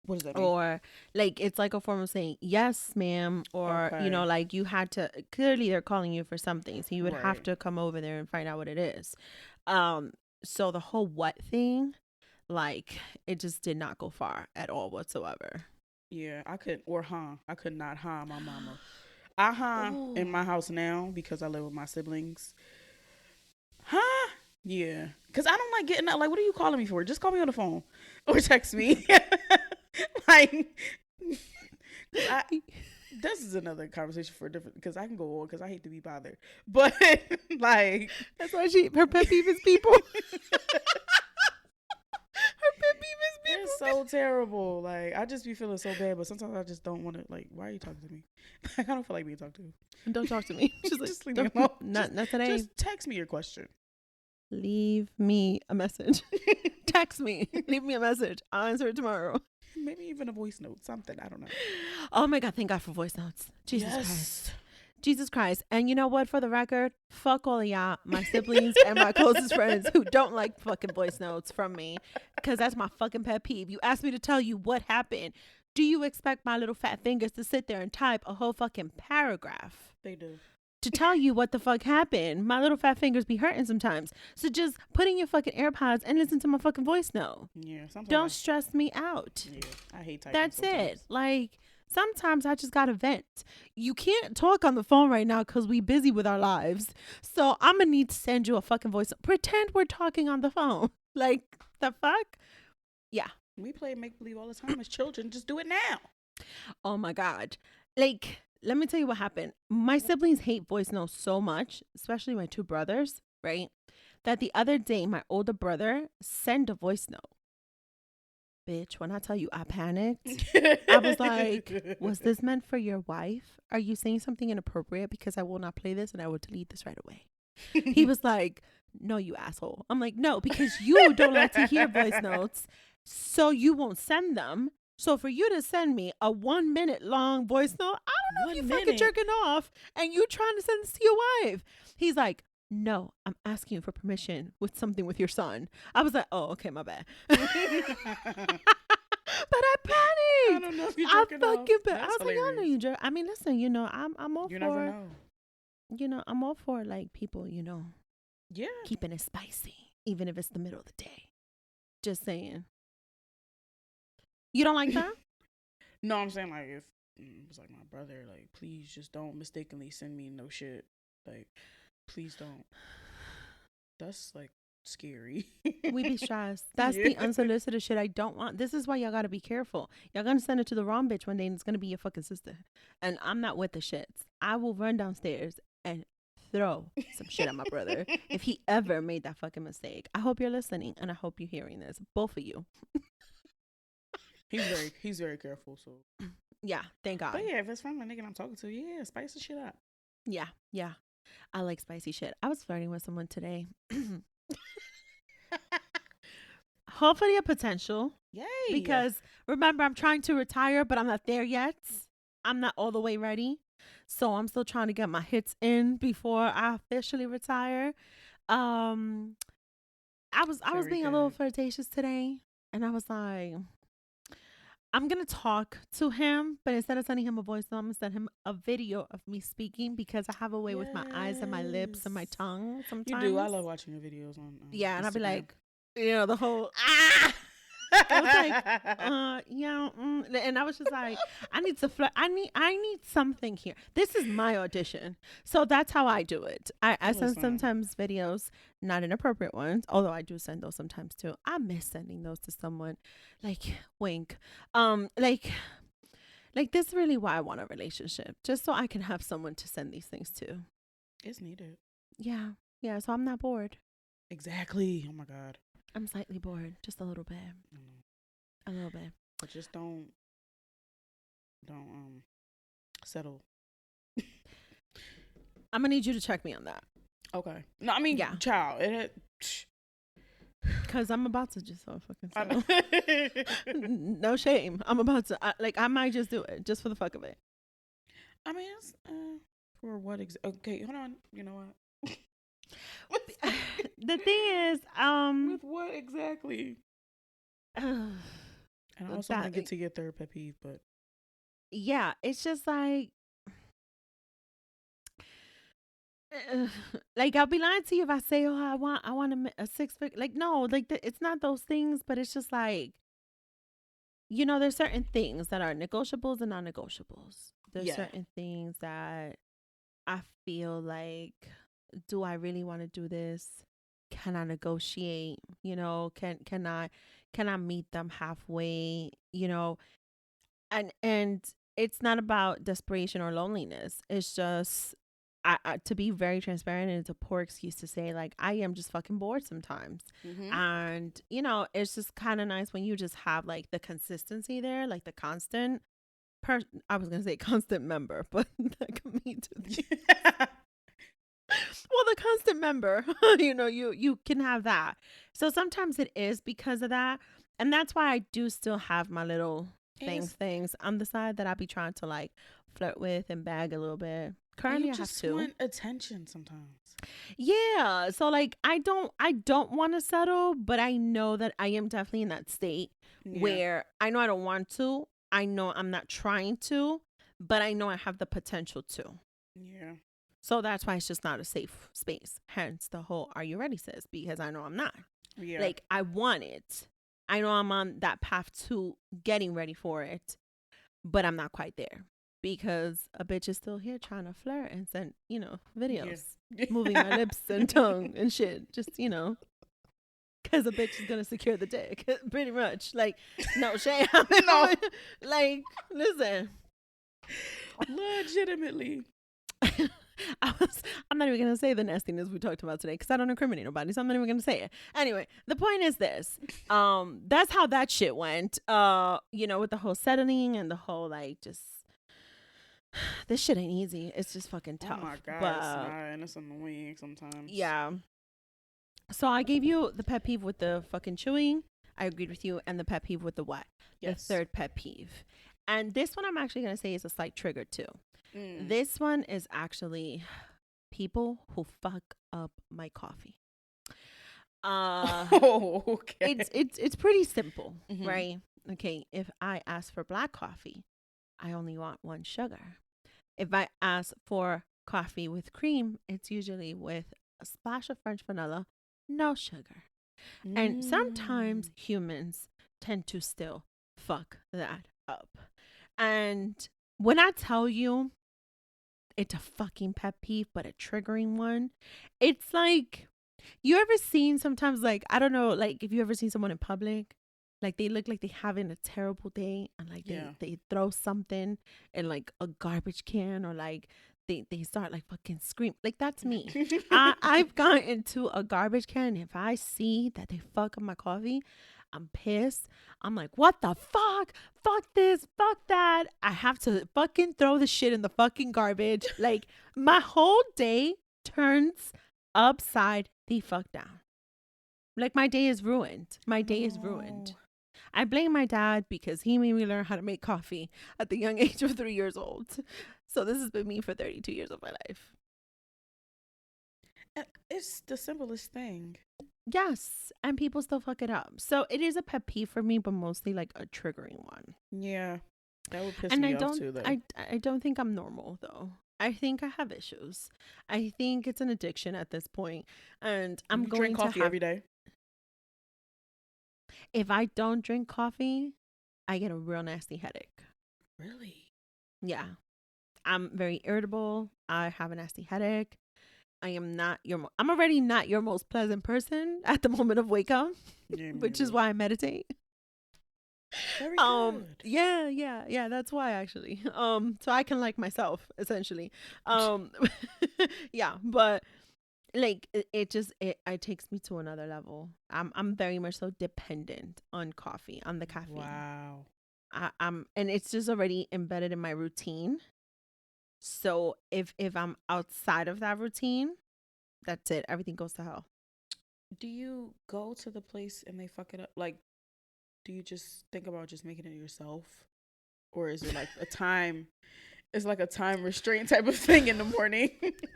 What does that mean? Or like, it's like a form of saying yes ma'am, or you know, like, you had to, clearly they're calling you for something, so you would have to come over there and find out what it is. So the whole what thing, like, it just did not go far at all whatsoever. Yeah, I could not my mama. I in my house now because I live with my siblings. Yeah, because I don't like getting out. Like, what are you calling me for? Just call me on the phone or text me. Like, this is another conversation for a different, because I can go on because I hate to be bothered. But like, that's why her pet peeve is people. Her pet peeve is people. It's so terrible. Like, I just be feeling so bad, but sometimes I just don't want to. Like, why are you talking to me? Like, I don't feel like being talked to. Don't talk to me. Just leave me alone. Not today. Just text me your question. Leave me a message. Text me. Leave me a message. I'll answer it tomorrow. Maybe even a voice note, something. I don't know. Oh my God, thank God for voice notes. Jesus Christ. And you know what, for the record, fuck all of y'all, my siblings and my closest friends who don't like fucking voice notes from me, because that's my fucking pet peeve. You asked me to tell you what happened. Do you expect my little fat fingers to sit there and type a whole fucking paragraph? They do. to tell you what the fuck happened. My little fat fingers be hurting sometimes. So just put in your fucking AirPods and listen to my fucking voice note. Yeah, sometimes don't stress me out. Yeah, I hate typing. That's sometimes. it. Like, sometimes I just gotta vent. You can't talk on the phone right now because we busy with our lives. So I'm gonna need to send you a fucking voice. Pretend we're talking on the phone. Like, the fuck? Yeah. We play make believe all the time as children. Just do it now. Oh my God. Like, let me tell you what happened. My siblings hate voice notes so much, especially my two brothers, right? That the other day, my older brother sent a voice note. Bitch, when I tell you I panicked, I was like, was this meant for your wife? Are you saying something inappropriate? Because I will not play this and I will delete this right away. He was like, no, you asshole. I'm like, no, because you don't like to hear voice notes, so you won't send them. So for you to send me a 1 minute long voice note, I don't know if you fucking jerking off and you trying to send this to your wife. He's like, no, I'm asking you for permission with something with your son. I was like, oh, okay, my bad. But I panicked. I don't know if you're jerking off. I was like, I know you jerk. I mean, listen, you know, I'm all you for. Never know. You know, I'm all for like people, you know. Yeah. Keeping it spicy, even if it's the middle of the day. Just saying. You don't like that? No, I'm saying like if it was like my brother, like please just don't mistakenly send me no shit. Like, please don't. That's like scary. We be stressed. That's the unsolicited shit I don't want. This is why y'all gotta be careful. Y'all gonna send it to the wrong bitch one day and it's gonna be your fucking sister. And I'm not with the shits. I will run downstairs and throw some shit at my brother if he ever made that fucking mistake. I hope you're listening and I hope you're hearing this. Both of you. He's very careful, so yeah, thank God. But yeah, if it's from a nigga I'm talking to, yeah, spice the shit up. Yeah. I like spicy shit. I was flirting with someone today. Hopefully a potential. Yay. Because remember, I'm trying to retire, but I'm not there yet. I'm not all the way ready. So I'm still trying to get my hits in before I officially retire. I was being a little flirtatious today, and I was like, I'm going to talk to him, but instead of sending him a voice note, I'm going to send him a video of me speaking because I have a way with my eyes and my lips and my tongue sometimes. You do. I love watching your videos on yeah, and Instagram. I'll be like, you know, the whole, I was like, yeah, and I was just like, I need to flirt. I need something here. This is my audition, so that's how I do it. I send sometimes videos, not inappropriate ones, although I do send those sometimes too. I miss sending those to someone, like wink, like this is really why I want a relationship, just so I can have someone to send these things to. It's needed. Yeah, so I'm not bored. Exactly. Oh my God. I'm slightly bored, just a little bit. A little bit. But just don't settle. I'm gonna need you to check me on that. Okay. No, I mean, yeah. Child. Cause I'm about to just so fucking settle. No shame. I'm about to. I might just do it just for the fuck of it. I mean, it's, for what? Okay, hold on. You know what? The thing is, with what exactly? And I also want to get to your third pet peeve, but yeah, it's just like I'll be lying to you if I say, oh, I want a 6-figure. Like, no, like it's not those things, but it's just like, you know, there's certain things that are negotiables and non-negotiables. There's certain things that I feel like, do I really want to do this? Can I negotiate? You know, can I meet them halfway? You know, and it's not about desperation or loneliness. It's just I to be very transparent, and it's a poor excuse to say like I am just fucking bored sometimes. And you know, it's just kind of nice when you just have like the consistency there, like the constant I was gonna say constant member, but that could mean well, the constant member, you know, you can have that. So sometimes it is because of that. And that's why I do still have my little things on the side that I be trying to like flirt with and bag a little bit. Currently, I have to want attention sometimes. Yeah. So like I don't want to settle, but I know that I am definitely in that state where I know I don't want to. I know I'm not trying to, but I know I have the potential to. Yeah. So that's why it's just not a safe space. Hence the whole "Are you ready, sis?" Because I know I'm not. Yeah. Like, I want it. I know I'm on that path to getting ready for it, but I'm not quite there because a bitch is still here trying to flirt and send, videos, moving my lips and tongue and shit. Just, because a bitch is going to secure the dick, pretty much. Like, no shame. No. Like, listen. Legitimately. I'm not even going to say the nastiness we talked about today because I don't incriminate nobody, so I'm not even going to say it. Anyway, the point is this. That's how that shit went. With the whole settling and the whole, like, just, this shit ain't easy. It's just fucking tough. Oh my God, but, it's not, and it's annoying sometimes. Yeah. So I gave you the pet peeve with the fucking chewing. I agreed with you. And the pet peeve with the what? Yes. The third pet peeve. And this one I'm actually going to say is a slight trigger too. Mm. This one is actually people who fuck up my coffee. Okay. It's pretty simple, Mhm. right? Okay, if I ask for black coffee, I only want one sugar. If I ask for coffee with cream, it's usually with a splash of French vanilla, no sugar. And sometimes humans tend to still fuck that up. And when I tell you it's a fucking pet peeve, but a triggering one, it's like, you ever seen sometimes, like, I don't know, like, if you ever seen someone in public, like, they look like they having a terrible day and, like, they throw something in, like, a garbage can, or, like, they start, like, fucking scream. Like, that's me. I've gone into a garbage can. If I see that they fuck up my coffee, I'm pissed. I'm like, what the fuck? Fuck this. Fuck that. I have to fucking throw the shit in the fucking garbage. Like, my whole day turns upside the fuck down. Like, my day is ruined. My day is ruined. I blame my dad because he made me learn how to make coffee at the young age of 3 years old. So this has been me for 32 years of my life. It's the simplest thing. Yes, and people still fuck it up. So it is a pet peeve for me, but mostly like a triggering one. Yeah, that would piss me off too, though. I don't think I'm normal though. I think I have issues. I think it's an addiction at this point, and I'm going drink coffee to every day. If I don't drink coffee, I get a real nasty headache. Really? Yeah, I'm very irritable. I have a nasty headache. I'm already not your most pleasant person at the moment of wake up, which is why I meditate. Very good. Yeah, that's why actually. So I can like myself essentially. Yeah, but like it takes me to another level. I'm very much so dependent on coffee, on the caffeine. Wow. And it's just already embedded in my routine. So if I'm outside of that routine, that's it. Everything goes to hell. Do you go to the place and they fuck it up? Like, do you just think about just making it yourself? Or is it like a time? It's like a time restraint type of thing in the morning.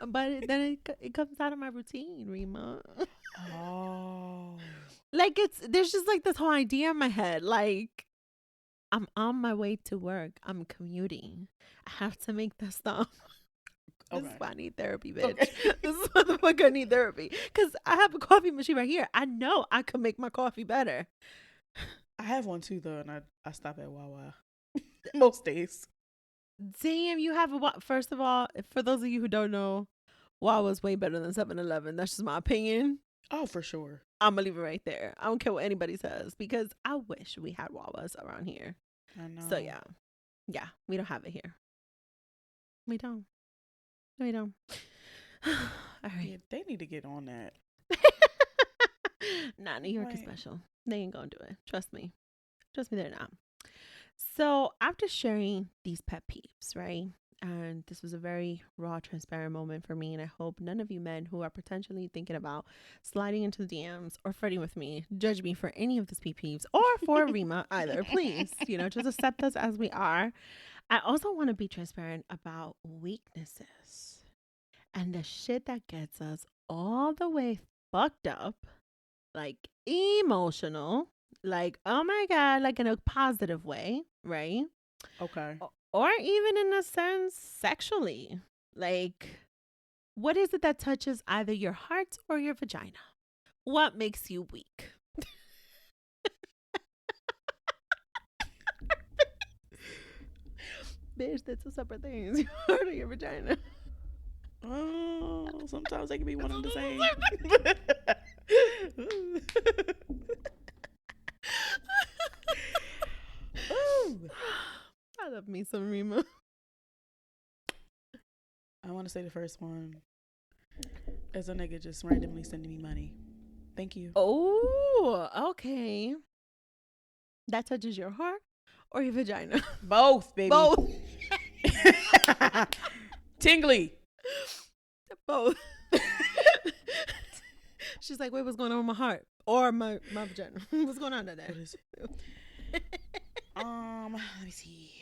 But then it comes out of my routine, Rima. Oh. Like there's just like this whole idea in my head. Like, I'm on my way to work. I'm commuting. I have to make that stop. This is why I need therapy, bitch. Okay. This is why the fuck I need therapy. Because I have a coffee machine right here. I know I can make my coffee better. I have one too, though, and I stop at Wawa most days. Damn, you have a... First of all, for those of you who don't know, Wawa's way better than 7-Eleven. That's just my opinion. Oh, for sure. I'm going to leave it right there. I don't care what anybody says, because I wish we had Wawa's around here. I know. So, yeah. Yeah, we don't have it here. We don't. We don't. All right. Yeah, they need to get on that. Nah, New York is special. They ain't gonna do it. Trust me. Trust me, they're not. So after sharing these pet peeves, right? And this was a very raw, transparent moment for me. And I hope none of you men who are potentially thinking about sliding into the DMs or flirting with me judge me for any of these pet peeves or for Rima either. Please, just accept us as we are. I also want to be transparent about weaknesses and the shit that gets us all the way fucked up, like emotional, like, oh my God, like in a positive way, right? Okay. Or even in a sense, sexually. Like, What is it that touches either your heart or your vagina? What makes you weak? Bitch, that's two separate things. Your heart or your vagina. Oh, sometimes they can be one and the same. Ooh. I love me some Rima. I want to say the first one is a nigga just randomly sending me money. Thank you. Oh, okay. That touches your heart or your vagina? Both, baby. Both. Tingly. Both. She's like, wait, what's going on with my heart or my vagina? What's going on today? What is it? Let me see.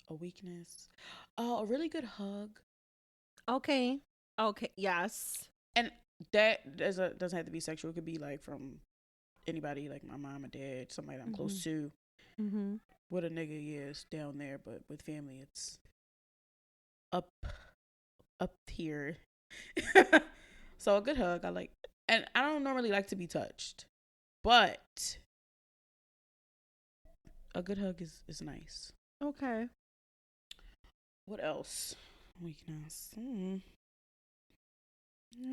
A weakness. Oh, a really good hug. Okay. Yes. And that doesn't have to be sexual. It could be like from anybody, like my mom or dad, somebody that I'm close to. Mm-hmm. With a nigga, it's down there, but with family, it's up here. So a good hug, I like. And I don't normally like to be touched, but a good hug is nice. Okay. What else? Weakness. I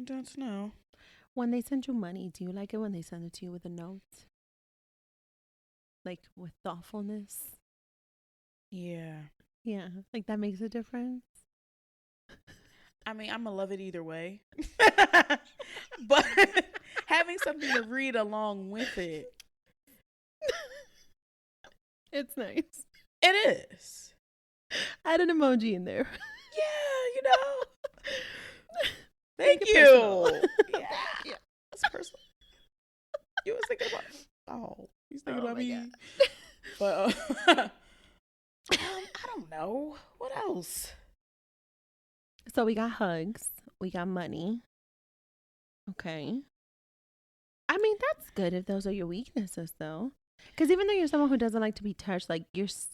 don't know. When they send you money, do you like it when they send it to you with a note? Like with thoughtfulness? Yeah. Yeah. Like that makes a difference? I mean, I'm going to love it either way. But having something to read along with it. It's nice. It is. Add an emoji in there. Yeah, Thank you. Yeah. That's personal. You was thinking about he's thinking about me. God. But I don't know. What else? So we got hugs. We got money. Okay. I mean, that's good if those are your weaknesses, though. Because even though you're someone who doesn't like to be touched, like there's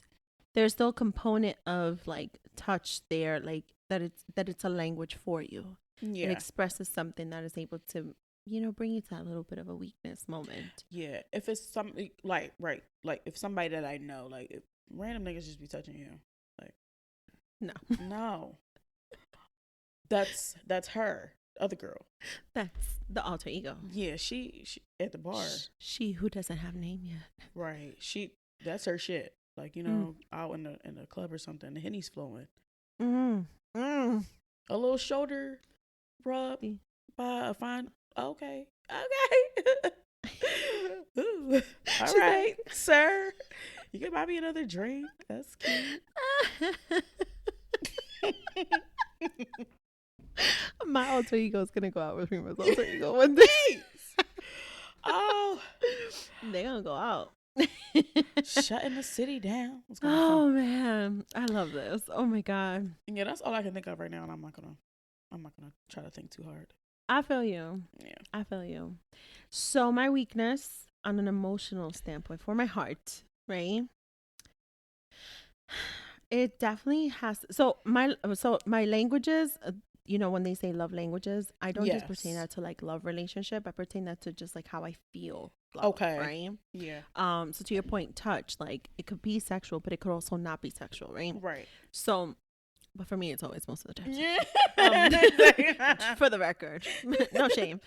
still a component of like touch there, like that it's a language for you. Yeah. It expresses something that is able to, bring you to that little bit of a weakness moment. Yeah. If it's something like if somebody that I know, like if random niggas just be touching you, like no. That's her other girl. That's the alter ego. Yeah, she at the bar. She who doesn't have a name yet. Right. That's her shit. Like, out in the club or something, the Henny's flowing. A little shoulder rub by a fine. Okay. Ooh. All right, sir. You can buy me another drink. That's cute. My alter ego is gonna go out with Rima's alter ego one day. Oh, they're gonna go out. Shutting the city down. Oh man, I love this. Oh my god. Yeah, that's all I can think of right now, and I'm not gonna try to think too hard. I feel you. Yeah, I feel you. So my weakness on an emotional standpoint for my heart, right? It definitely has. So my languages. When they say love languages, I don't just pertain that to like love relationship. I pertain that to just like how I feel. Love, okay. Right. Yeah. So to your point, touch, like it could be sexual, but it could also not be sexual. Right. Right. So, but for me, it's always most of the time. Yeah. For the record, no shame.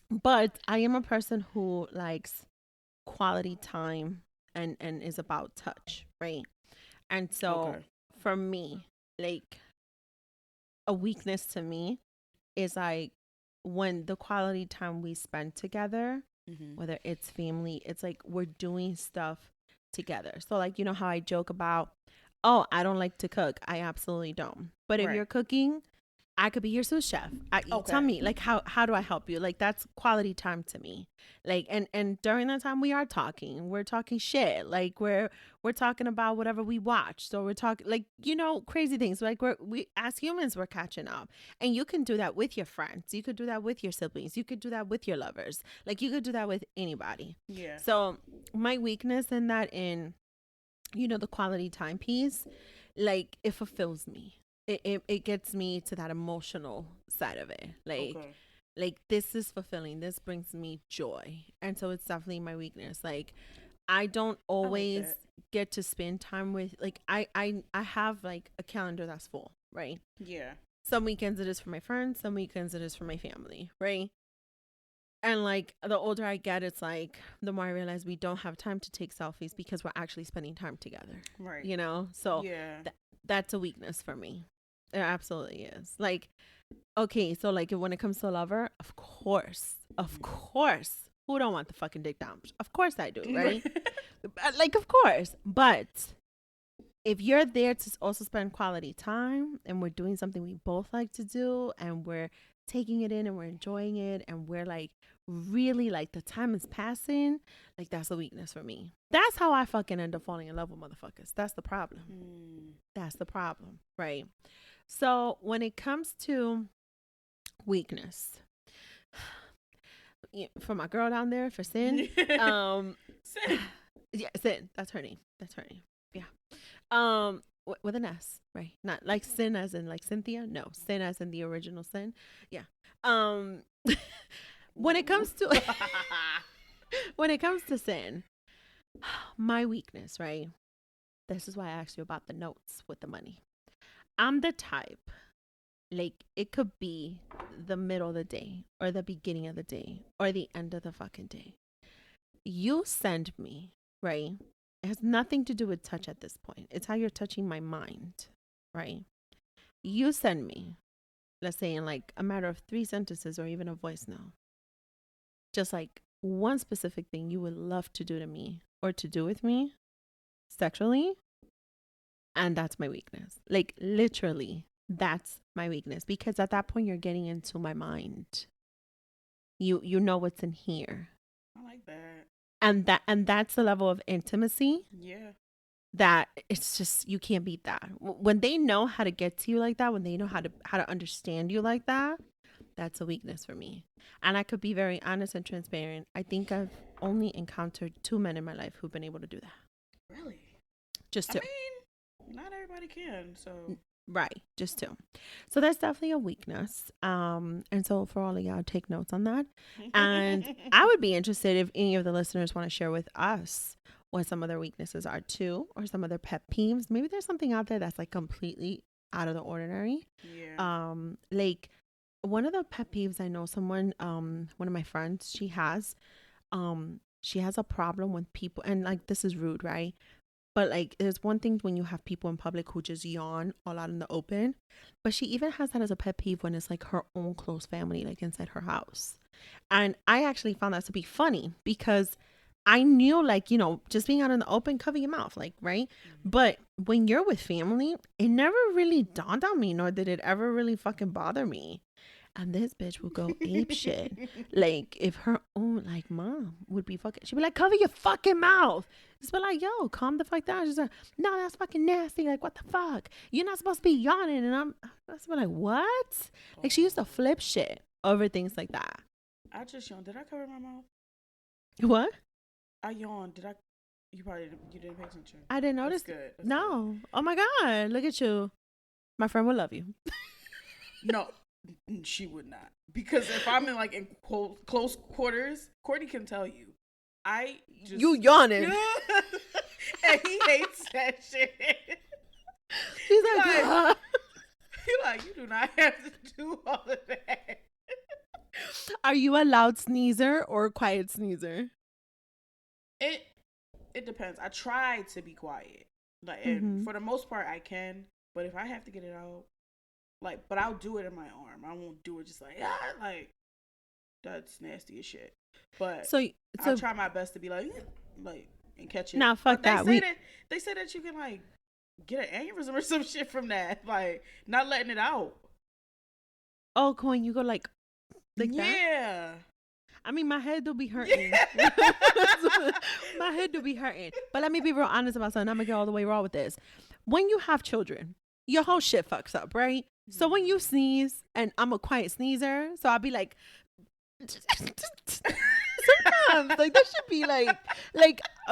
But I am a person who likes quality time and is about touch. Right. And so for me, like, a weakness to me is like when the quality time we spend together, whether it's family, it's like we're doing stuff together. So like, how I joke about, oh, I don't like to cook. I absolutely don't. But if you're cooking, I could be your sous chef. Tell me, like, how do I help you? Like, that's quality time to me. Like, and during that time, we're talking shit. Like, we're talking about whatever we watched. So we're talking, like, crazy things. Like, we as humans, we're catching up. And you can do that with your friends. You could do that with your siblings. You could do that with your lovers. Like, you could do that with anybody. Yeah. So my weakness in that, the quality time piece, like, it fulfills me. it gets me to that emotional side of it. Like this is fulfilling. This brings me joy. And so it's definitely my weakness. Like I don't always get to spend time with, like, I have like a calendar that's full, right? Yeah. Some weekends it is for my friends, some weekends it is for my family, right? And like the older I get, it's like the more I realize we don't have time to take selfies because we're actually spending time together. Right. You know? So yeah. That's a weakness for me. It absolutely is. Like, okay, so like when it comes to a lover, of course, who don't want the fucking dick down? Of course I do, right? Like, of course. But if you're there to also spend quality time and we're doing something we both like to do and we're taking it in and we're enjoying it and we're like really like the time is passing, like that's a weakness for me. That's how I fucking end up falling in love with motherfuckers. That's the problem. That's the problem, right? So when it comes to weakness, for my girl down there, for Sin, Sin. Yeah, Sin. That's her name. Yeah. With an S, right? Not like Sin as in like Cynthia. No, Sin as in the original Sin. Yeah. When it comes to Sin, my weakness, right? This is why I asked you about the notes with the money. I'm the type, like, it could be the middle of the day or the beginning of the day or the end of the fucking day. You send me, right? It has nothing to do with touch at this point. It's how you're touching my mind, right? You send me, let's say in like a matter of 3 sentences or even a voice note, just like one specific thing you would love to do to me or to do with me sexually. And that's my weakness. Like literally, that's my weakness, because at that point you're getting into my mind. You know what's in here. I like that. And that's the level of intimacy. Yeah. That it's just, you can't beat that. When they know how to get to you like that, when they know how to understand you like that, that's a weakness for me. And I could be very honest and transparent. I think I've only encountered 2 men in my life who've been able to do that. Really? Just 2. I mean, not everybody can, so. Right, just 2. So that's definitely a weakness. And so for all of y'all, take notes on that. And I would be interested if any of the listeners want to share with us what some of their weaknesses are too, or some of their pet peeves. Maybe there's something out there that's like completely out of the ordinary. Yeah. Like one of the pet peeves, I know someone, one of my friends, she has a problem with people, and like, this is rude, right? But like, there's one thing when you have people in public who just yawn all out in the open, but she even has that as a pet peeve when it's like her own close family, like inside her house. And I actually found that to be funny, because I knew, like, you know, just being out in the open, cover your mouth, like, right? But when you're with family, it never really dawned on me, nor did it ever really fucking bother me. And this bitch will go ape shit. Like, if her own, like, mom would be fucking, she'd be like, cover your fucking mouth. Just be like, yo, calm the fuck down. She's like, no, that's fucking nasty. Like, what the fuck? You're not supposed to be yawning. And I was like, what? Like, she used to flip shit over things like that. I just yawned. Did I cover my mouth? What? I yawned. Did I? You didn't pay attention. I didn't notice. That's good. No. Oh my God. Look at you. My friend would love you. No, she would not. Because if I'm in close quarters, Courtney can tell you. You yawning. And he hates that shit. He's like, you do not have to do all of that. Are you a loud sneezer or a quiet sneezer? It depends. I try to be quiet, like, and for the most part I can. But if I have to get it out, but I'll do it in my arm. I won't do it just like that's nasty as shit. But so I'll try my best to be like and catch it. Nah, fuck that. They say that you can like get an aneurysm or some shit from that, like not letting it out. Oh, when you go like that? Yeah. I mean, my head do be hurting. Yeah. My head do be hurting. But let me be real honest about something. I'm gonna get all the way raw with this. When you have children, your whole shit fucks up, right? So when you sneeze, and I'm a quiet sneezer, so I'll be like, sometimes, like, that should be like,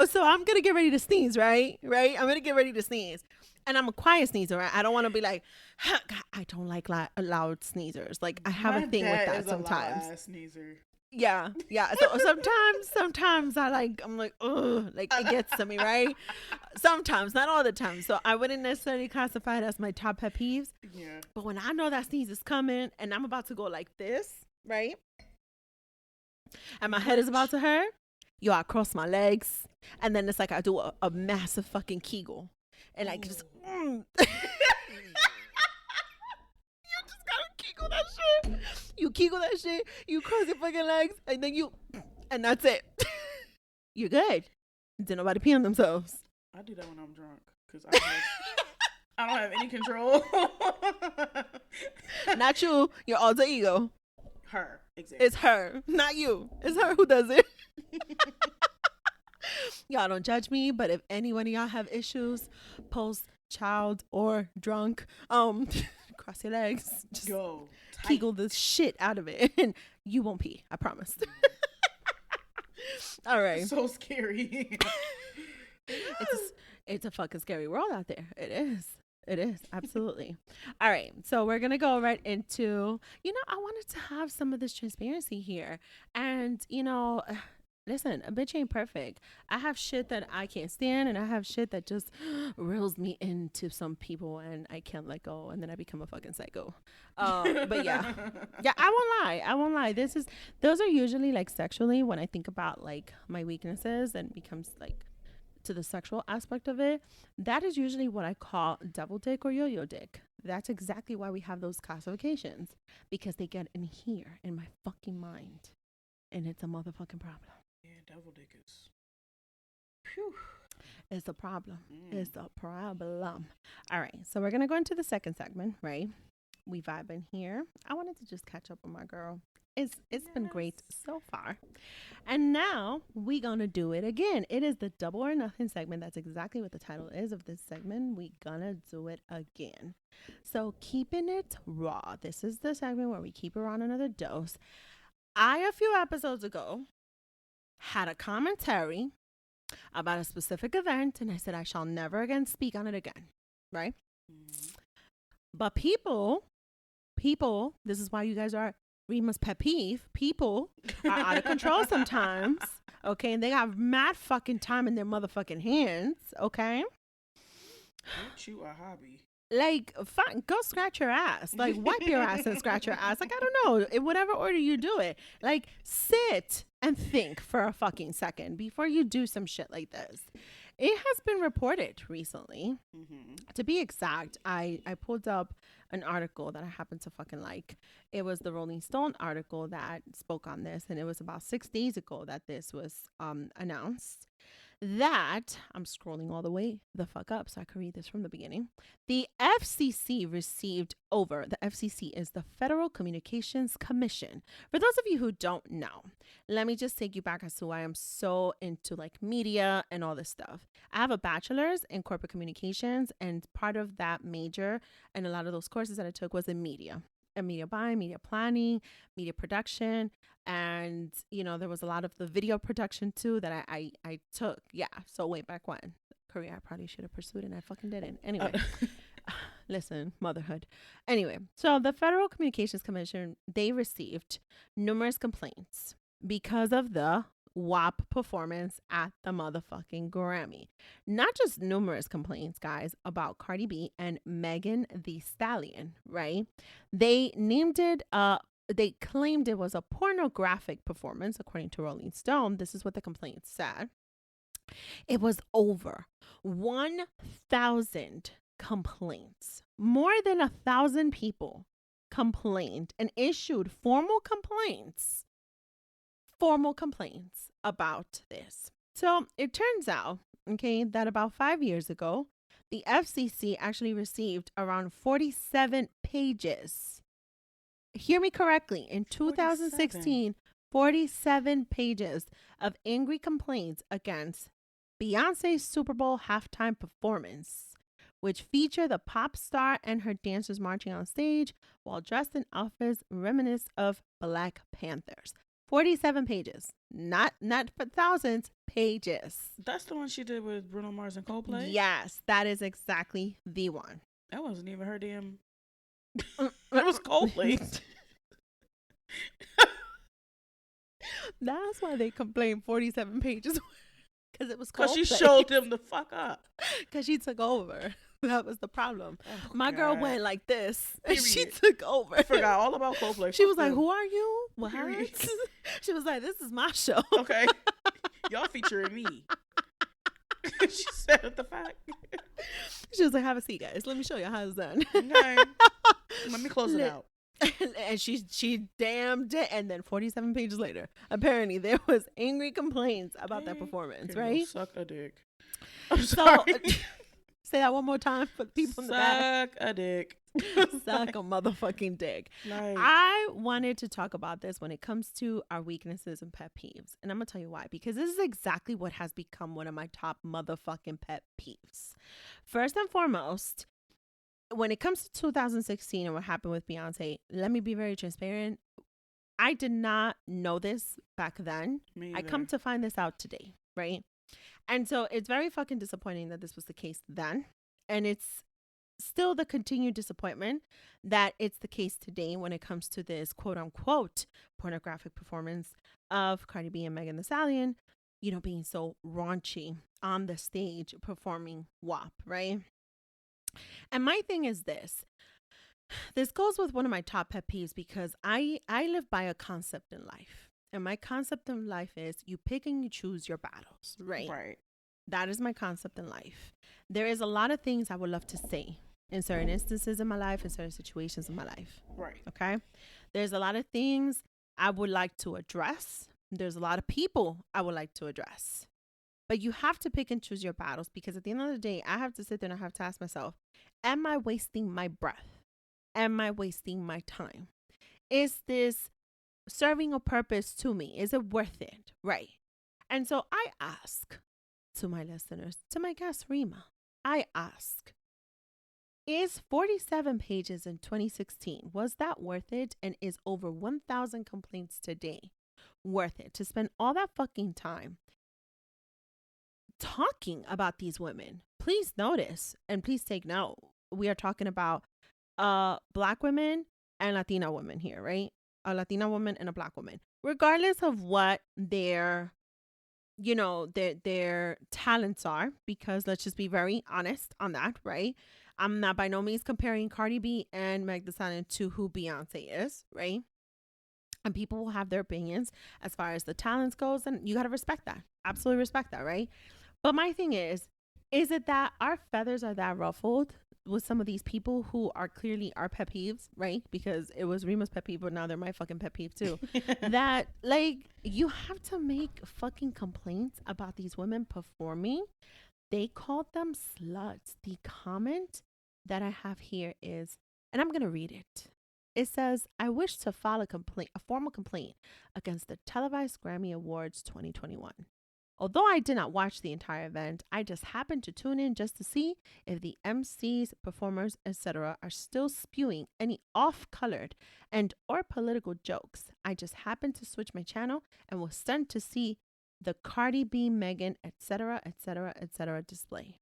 so I'm gonna get ready to sneeze, right? I'm gonna get ready to sneeze. And I'm a quiet sneezer. Right? I don't want to be like, God, I don't like loud sneezers. Like I have a thing with that sometimes. A loud sneezer. Yeah. So sometimes I'm like, ugh, like it gets to me, right? Sometimes, not all the time. So I wouldn't necessarily classify it as my top pet peeves. Yeah. But when I know that sneeze is coming and I'm about to go like this, right? And my head is about to hurt, I cross my legs. And then it's like I do a massive fucking Kegel. And like just, You just gotta Kegel that shit. You Kegel that shit, you cross your fucking legs, and then and that's it. You're good. Did nobody pee on themselves. I do that when I'm drunk because I don't have any control. Not you, your alter ego. Her, exactly. It's her, not you. It's her who does it. Y'all don't judge me, but if any one of y'all have issues, post child or drunk, cross your legs, just go Kegel the shit out of it, and you won't pee. I promise. All right. So scary. It's a fucking scary world out there. It is absolutely. All right, so we're gonna go right into, I wanted to have some of this transparency here, and listen, a bitch ain't perfect. I have shit that I can't stand, and I have shit that just reels me into some people, and I can't let go, and then I become a fucking psycho. But yeah, I won't lie. Those are usually like sexually when I think about like my weaknesses and becomes like to the sexual aspect of it. That is usually what I call double dick or yo-yo dick. That's exactly why we have those classifications, because they get in here in my fucking mind, and it's a motherfucking problem. Yeah, double dick is. Whew. It's a problem. It's a problem. All right, so we're gonna go into the second segment, right? We vibing here. I wanted to just catch up with my girl. It's been great so far. And now we gonna do it again. It is the double or nothing segment. That's exactly what the title is of this segment. We gonna do it again. So keeping it raw. This is the segment where we keep it on another dose. A few episodes ago, had a commentary about a specific event, and I said I shall never again speak on it again, right? But people, this is why you guys are Rima's pet peeve. People are out of control sometimes, okay? And they got mad fucking time in their motherfucking hands, okay? Aren't you a hobby? Like, fine, go scratch your ass. Like, wipe your ass and scratch your ass. Like, I don't know. In whatever order you do it. Like, sit and think for a fucking second before you do some shit like this. It has been reported recently. To be exact, I pulled up an article that I happen to fucking like. It was the Rolling Stone article that spoke on this, and it was about 6 days ago that this was announced. That, I'm scrolling all the way the fuck up so I can read this from the beginning. The FCC the FCC is the Federal Communications Commission. For those of you who don't know, let me just take you back as to why I'm so into like media and all this stuff. I have a bachelor's in corporate communications, and part of that major and a lot of those courses that I took was in media. And media buying, media planning, media production. And, there was a lot of the video production too that I took. Yeah. So way back when. Career I probably should have pursued and I fucking didn't. Anyway, listen, motherhood. Anyway, so the Federal Communications Commission, they received numerous complaints because of the WAP performance at the motherfucking Grammy. Not just numerous complaints, guys, about Cardi B and Megan Thee Stallion, right? They named it they claimed it was a pornographic performance, according to Rolling Stone. This is what the complaint said. It was over 1,000 complaints. More than 1,000 people complained and issued formal complaints about this. So it turns out, okay, that about 5 years ago, the FCC actually received around 47 pages. Hear me correctly. In 2016, 47 pages of angry complaints against Beyonce's Super Bowl halftime performance, which featured the pop star and her dancers marching on stage while dressed in outfits reminiscent of Black Panthers. 47 pages. Not for thousands, pages. That's the one she did with Bruno Mars and Coldplay? Yes, that is exactly the one. That wasn't even her damn... It was Coldplay. That's why they complained 47 pages. Because it was Coldplay. Because she showed them the fuck up. Because she took over. That was the problem. Oh, My God. girl went like this. And she Period. took over. I forgot all about Coldplay. She Fuck was like, them. who are you? What? Period. She was like, this is my show. Okay. Y'all featuring me. She said it the fact. She was like, have a seat, guys. Let me show you how it's done. Okay. Let me close it out. And she damn did. And then 47 pages later, apparently there was angry complaints about that performance, right? Suck a dick. I'm sorry. Say that one more time for the people in the back. Suck a dick. Suck a motherfucking dick. Like, I wanted to talk about this when it comes to our weaknesses and pet peeves. And I'm going to tell you why. Because this is exactly what has become one of my top motherfucking pet peeves. First and foremost, when it comes to 2016 and what happened with Beyonce, let me be very transparent. I did not know this back then. I come to find this out today, right? And so it's very fucking disappointing that this was the case then. And it's still the continued disappointment that it's the case today when it comes to this quote unquote pornographic performance of Cardi B and Megan Thee Stallion, you know, being so raunchy on the stage performing WAP, right? And my thing is this goes with one of my top pet peeves because I live by a concept in life. And my concept in life is you pick and you choose your battles, right? Right. That is my concept in life. There is a lot of things I would love to say in certain instances in my life, in certain situations in my life. Right. Okay. There's a lot of things I would like to address. There's a lot of people I would like to address. But you have to pick and choose your battles because at the end of the day, I have to sit there and I have to ask myself, am I wasting my breath? Am I wasting my time? Is this serving a purpose to me? Is it worth it? Right. And so I ask to my listeners, to my guest Rima, I ask, is 47 pages in 2016, was that worth it? And is over 1,000 complaints today worth it to spend all that fucking time talking about these women? Please notice and please take note. We are talking about Black women and Latina women here, right? A Latina woman and a Black woman, regardless of what their talents are, because let's just be very honest on that, right? I'm not by no means comparing Cardi B and Meg Thee Stallion to who Beyonce is, right? And people will have their opinions as far as the talents goes, and you got to respect that. Absolutely respect that, right? But my thing is it that our feathers are that ruffled with some of these people who are clearly our pet peeves, right? Because it was Rima's pet peeve, but now they're my fucking pet peeve too. That, like, you have to make fucking complaints about these women performing. They called them sluts. The comment that I have here is, and I'm going to read it. It says, I wish to file a formal complaint against the televised Grammy Awards 2021. Although I did not watch the entire event, I just happened to tune in just to see if the MCs, performers, etc. are still spewing any off-colored and or political jokes. I just happened to switch my channel and was stunned to see the Cardi B, Megan, etc., etc., etc. display.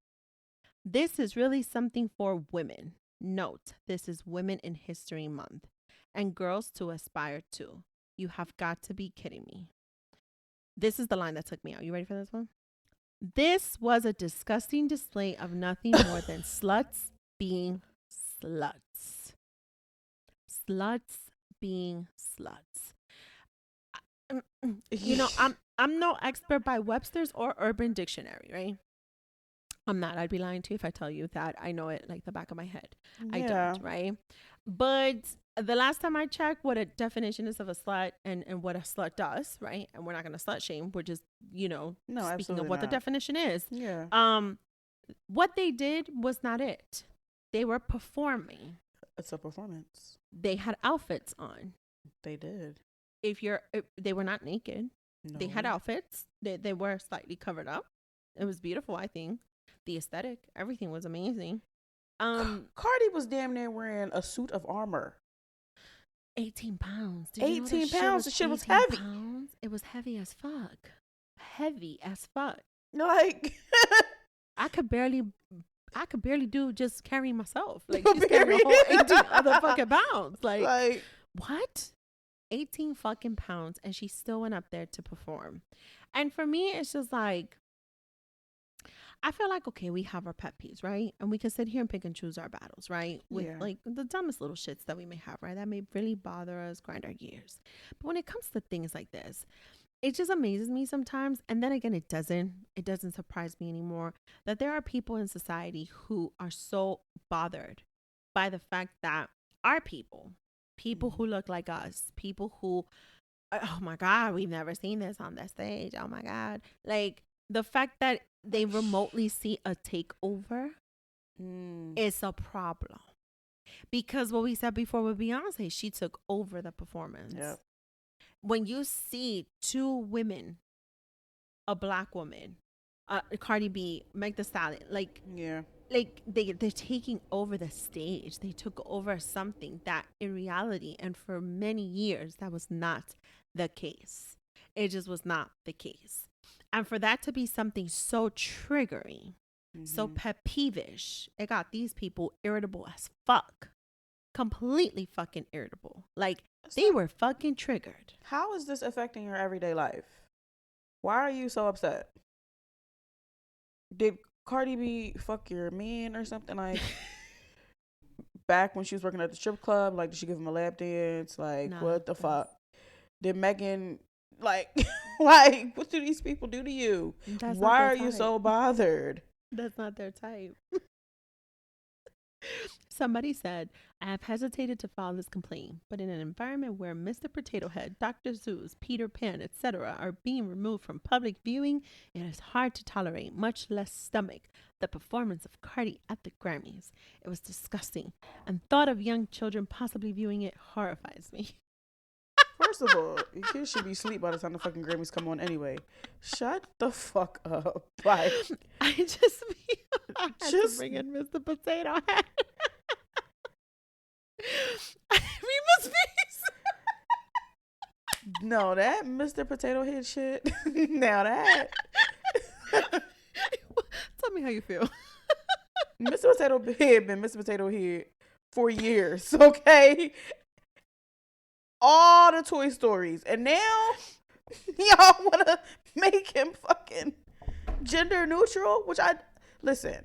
This is really something for women. Note, this is Women in History Month and girls to aspire to. You have got to be kidding me. This is the line that took me out. You ready for this one? This was a disgusting display of nothing more than sluts being sluts. Sluts being sluts. You know, I'm no expert by Webster's or Urban Dictionary, right? I'm not. I'd be lying to you if I tell you that I know it like the back of my head. Yeah. I don't, right? But the last time I checked what a definition is of a slut and what a slut does, right? And we're not going to slut shame. We're just, speaking of what the definition is. Yeah. What they did was not it. They were performing. It's a performance. They had outfits on. They did. They were not naked. No. They had outfits. They were slightly covered up. It was beautiful, I think. The aesthetic, everything was amazing. Cardi was damn near wearing a suit of armor. 18 pounds. 18 pounds. The shit was heavy. it was heavy as fuck. Heavy as fuck. Like I could barely do just carrying myself. Like she's carrying a whole 18 other fucking pounds. Like what? 18 fucking pounds, and she still went up there to perform. And for me, it's just like, I feel like, okay, we have our pet peeves, right? And we can sit here and pick and choose our battles, right? With like the dumbest little shits that we may have, right? That may really bother us, grind our gears. But when it comes to things like this, it just amazes me sometimes. And then again, it doesn't surprise me anymore that there are people in society who are so bothered by the fact that our people who look like us, people who, oh my God, we've never seen this on that stage. Oh my God. Like the fact that they remotely see a takeover is a problem. Because what we said before with Beyonce, she took over the performance. Yep. When you see two women, a black woman, Cardi B, Meg Thee Stallion, like they're taking over the stage. They took over something that in reality, and for many years, that was not the case. It just was not the case. And for that to be something so triggering, so pet peevish, it got these people irritable as fuck. Completely fucking irritable. Like, they were fucking triggered. How is this affecting your everyday life? Why are you so upset? Did Cardi B fuck your man or something? Like, back when she was working at the strip club, like, did she give him a lap dance? Like, what the fuck? Did Megan, like, like, what do these people do to you? Why are you so bothered? That's not their type. Somebody said, I have hesitated to file this complaint, but in an environment where Mr. Potato Head, Dr. Zeus, Peter Pan, etc. are being removed from public viewing, it is hard to tolerate, much less stomach, the performance of Cardi at the Grammys. It was disgusting, and thought of young children possibly viewing it horrifies me. First of all, your kids should be asleep by the time the fucking Grammys come on anyway. Shut the fuck up. Like, I just had to bring in Mr. Potato Head. Rima's face. No, that Mr. Potato Head shit. Now that. Tell me how you feel. Mr. Potato Head been Mr. Potato Head for years, okay? All the Toy Stories. And now y'all want to make him fucking gender neutral, which listen.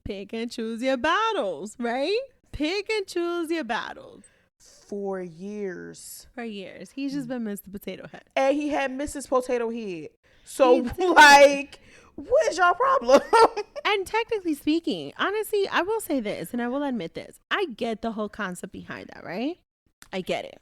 Pick and choose your battles, right? Pick and choose your battles. For years. He's just been Mr. Potato Head. And he had Mrs. Potato Head. So, like, what is y'all problem? And technically speaking, honestly, I will say this, and I will admit this. I get the whole concept behind that, right? I get it.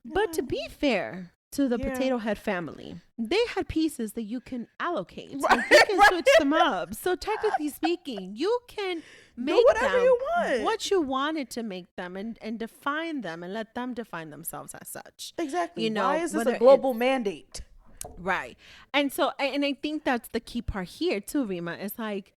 But to be fair to the Potato Head family, they had pieces that you can allocate. Right, like you can switch them up. So technically speaking, you can make whatever them you want. What you wanted to make them and define them and let them define themselves as such. Exactly. You know, why is this a global mandate? Right. And so, and I think that's the key part here too, Rima. It's like,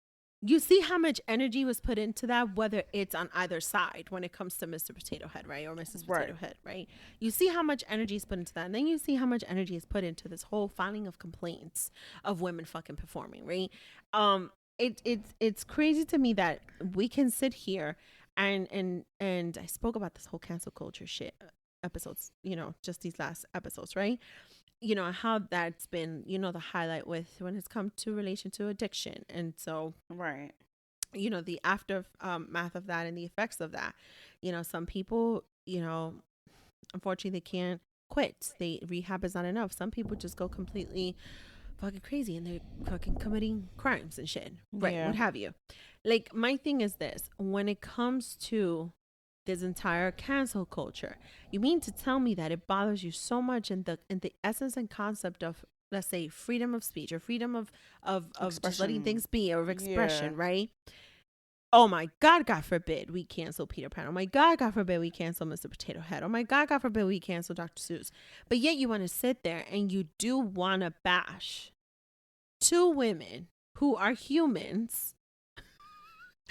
you see how much energy was put into that, whether it's on either side when it comes to Mr. Potato Head, right? Or Mrs. Potato Head, right? You see how much energy is put into that. And then you see how much energy is put into this whole filing of complaints of women fucking performing, right? It's crazy to me that we can sit here and I spoke about this whole cancel culture shit episodes, you know, just these last episodes, right? You know, how that's been, you know, the highlight with when it's come to relation to addiction. And so, right, you know, the aftermath of that and the effects of that, you know, some people, you know, unfortunately they can't quit. Rehab is not enough. Some people just go completely fucking crazy and they're fucking committing crimes and shit. Right. What have you. Like, my thing is this, when it comes to this entire cancel culture, you mean to tell me that it bothers you so much in the essence and concept of, let's say, freedom of speech or freedom of just letting things be, or of expression, right? Oh my God, God forbid we cancel Peter Pan. Oh my God, God forbid we cancel Mr. Potato Head. Oh my God, God forbid we cancel Dr. Seuss. But yet you want to sit there and you do want to bash two women who are humans.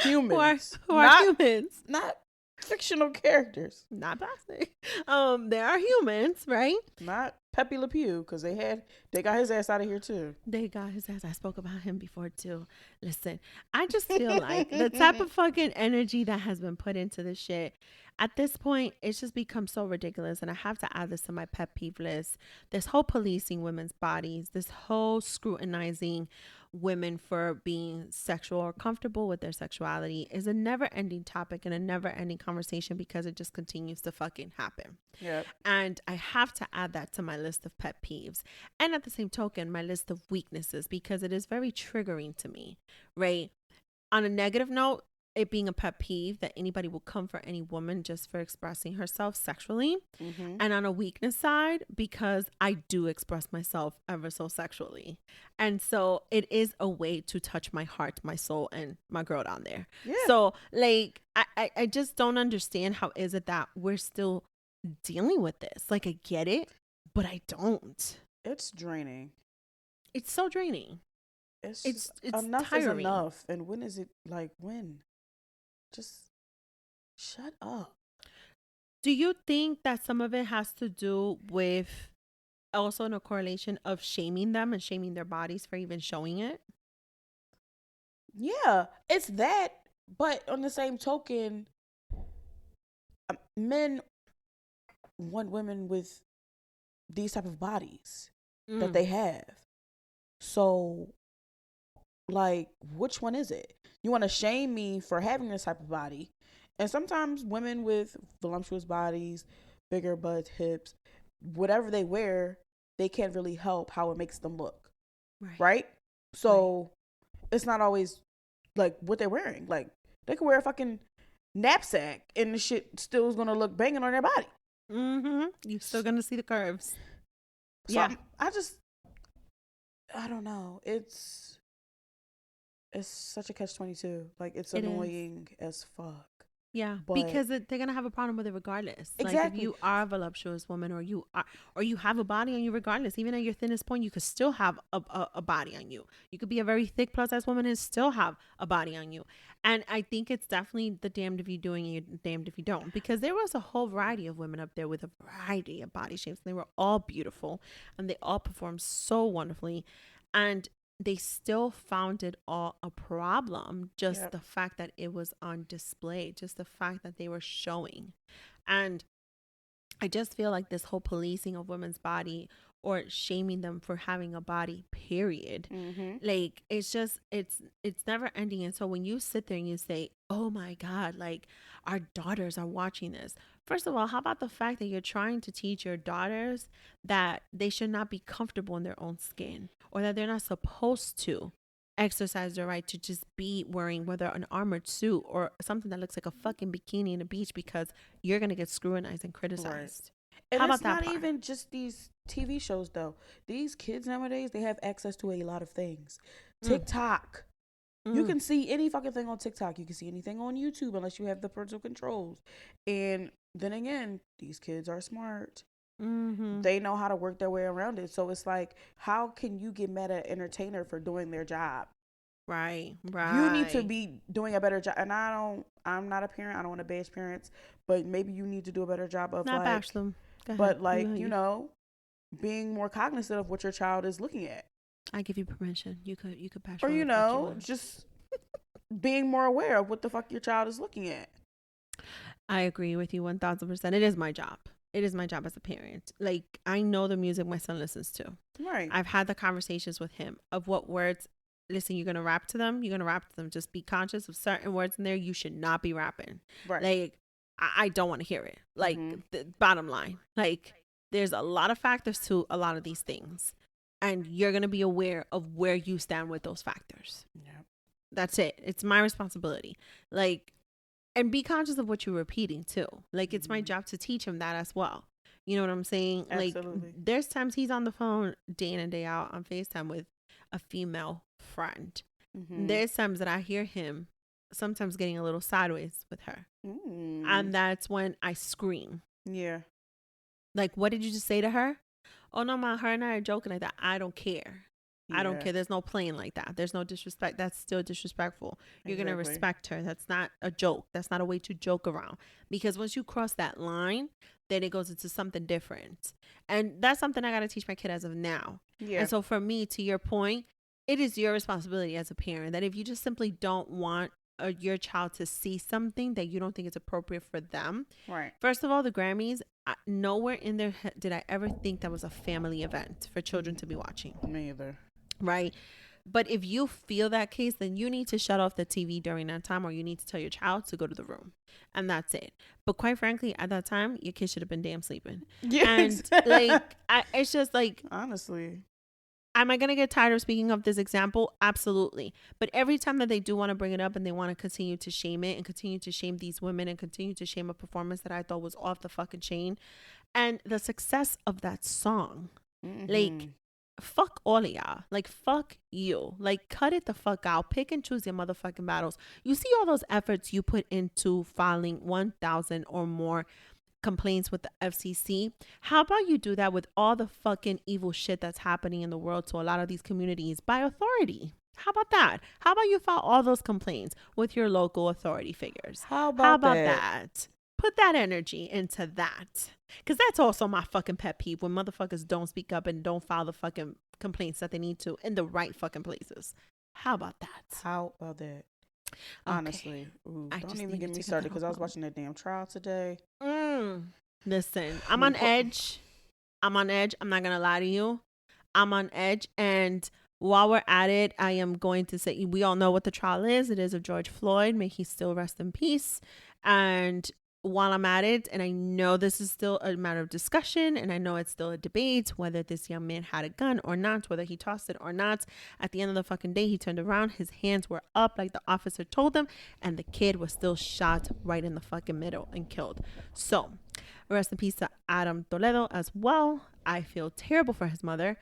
Humans. Who are humans. Not fictional characters. Not plastic. There are humans, right? Not Pepe Le Pew, because they got his ass out of here too. They got his ass. I spoke about him before too. Listen, I just feel like the type of fucking energy that has been put into this shit at this point, it's just become so ridiculous. And I have to add this to my pet peeve list. This whole policing women's bodies, this whole scrutinizing women for being sexual or comfortable with their sexuality is a never ending topic and a never ending conversation because it just continues to fucking happen. Yep. And I have to add that to my list of pet peeves. And at the same token, my list of weaknesses, because it is very triggering to me, right? On a negative note, it being a pet peeve that anybody will come for any woman just for expressing herself sexually. Mm-hmm. And on a weakness side, because I do express myself ever so sexually. And so it is a way to touch my heart, my soul, and my girl down there. Yeah. So like, I just don't understand how is it that we're still dealing with this. Like, I get it, but I don't. It's draining. It's so draining. It's enough tiring. is enough. And when is it like when? Just shut up. Do you think that some of it has to do with also in a correlation of shaming them and shaming their bodies for even showing it? Yeah, it's that. But on the same token, men want women with these type of bodies that they have. So, like, which one is it? You want to shame me for having this type of body. And sometimes women with voluptuous bodies, bigger butts, hips, whatever they wear, they can't really help how it makes them look. Right? So it's not always like what they're wearing. Like, they could wear a fucking knapsack and the shit still is going to look banging on their body. Mm-hmm. You're still going to see the curves. So yeah. I don't know. It's such a catch-22. Like, it's annoying as fuck. Yeah, but because they're gonna have a problem with it regardless. Exactly. Like, if you are a voluptuous woman, or you have a body on you, regardless, even at your thinnest point, you could still have a body on you. You could be a very thick plus size woman and still have a body on you. And I think it's definitely the damned if you do and you're damned if you don't, because there was a whole variety of women up there with a variety of body shapes. They were all beautiful and they all performed so wonderfully, and they still found it all a problem. Just the fact that it was on display, just the fact that they were showing. And I just feel like this whole policing of women's body or shaming them for having a body, period. Like, it's never ending. And so when you sit there and you say, oh my God, like, our daughters are watching this. First of all, how about the fact that you're trying to teach your daughters that they should not be comfortable in their own skin, or that they're not supposed to exercise their right to just be wearing whether an armored suit or something that looks like a fucking bikini in a beach because you're going to get scrutinized and criticized. And how about it's that not part? even just these TV shows, though. These kids nowadays, they have access to a lot of things. TikTok. You can see any fucking thing on TikTok. You can see anything on YouTube unless you have the parental controls. And then again, these kids are smart. They know how to work their way around it. So it's like, how can you get mad at an entertainer for doing their job? Right. You need to be doing a better job. And I'm not a parent. I don't want to bash parents, but maybe you need to do a better job of not bash them. Go but ahead. like, you know, being more cognizant of what your child is looking at. I give you permission. You could bash. Or, you know, just being more aware of what the fuck your child is looking at. I agree with you 1000%. It is my job. It is my job as a parent. Like, I know the music my son listens to. Right. I've had the conversations with him of what words. Listen, you're gonna rap to them. You're gonna rap to them. Just be conscious of certain words in there. You should not be rapping. Right. Like, I don't want to hear it. Like, the bottom line. Like, there's a lot of factors to a lot of these things, and you're gonna be aware of where you stand with those factors. Yep. That's it. It's my responsibility. Like, and be conscious of what you're repeating too. Like, it's my job to teach him that as well. You know what I'm saying? Absolutely. Like, there's times he's on the phone day in and day out on FaceTime with a female friend. There's times that I hear him sometimes getting a little sideways with her. And that's when I scream. Yeah. Like, what did you just say to her? Oh no, ma, her and I are joking like that. I don't care. I don't care. There's no playing like that. There's no disrespect. That's still disrespectful. You're going to respect her. That's not a joke. That's not a way to joke around. Because once you cross that line, then it goes into something different. And that's something I got to teach my kid as of now. Yeah. And so for me, to your point, it is your responsibility as a parent that if you just simply don't want your child to see something that you don't think is appropriate for them. Right. First of all, the Grammys, nowhere in there did I ever think that was a family event for children to be watching. Me either. Right. But if you feel that case, then you need to shut off the TV during that time, or you need to tell your child to go to the room. And that's it. But quite frankly, at that time, your kid should have been damn sleeping. Yes. And like, it's just like, honestly, am I going to get tired of speaking of this example? Absolutely. But every time that they do want to bring it up and they want to continue to shame it and continue to shame these women and continue to shame a performance that I thought was off the fucking chain, and the success of that song, like, fuck all of y'all. Like, fuck you. Like, cut it the fuck out. Pick and choose your motherfucking battles. You see all those efforts you put into filing 1,000 or more complaints with the FCC. How about you do that with all the fucking evil shit that's happening in the world to a lot of these communities by authority? How about that? How about you file all those complaints with your local authority figures? How about that? Put that energy into that. Because that's also my fucking pet peeve, when motherfuckers don't speak up and don't file the fucking complaints that they need to in the right fucking places. How about that? How about that? Honestly, don't even get me started, because I was watching that damn trial today. Listen, I'm on edge. I'm not going to lie to you. I'm on edge. And while we're at it, I am going to say, we all know what the trial is. It is of George Floyd. May he still rest in peace. And while I'm at it, and I know this is still a matter of discussion, and I know it's still a debate whether this young man had a gun or not, whether he tossed it or not. At the end of the fucking day, he turned around, his hands were up like the officer told him, and the kid was still shot right in the fucking middle and killed. So rest in peace to Adam Toledo as well. I feel terrible for his mother.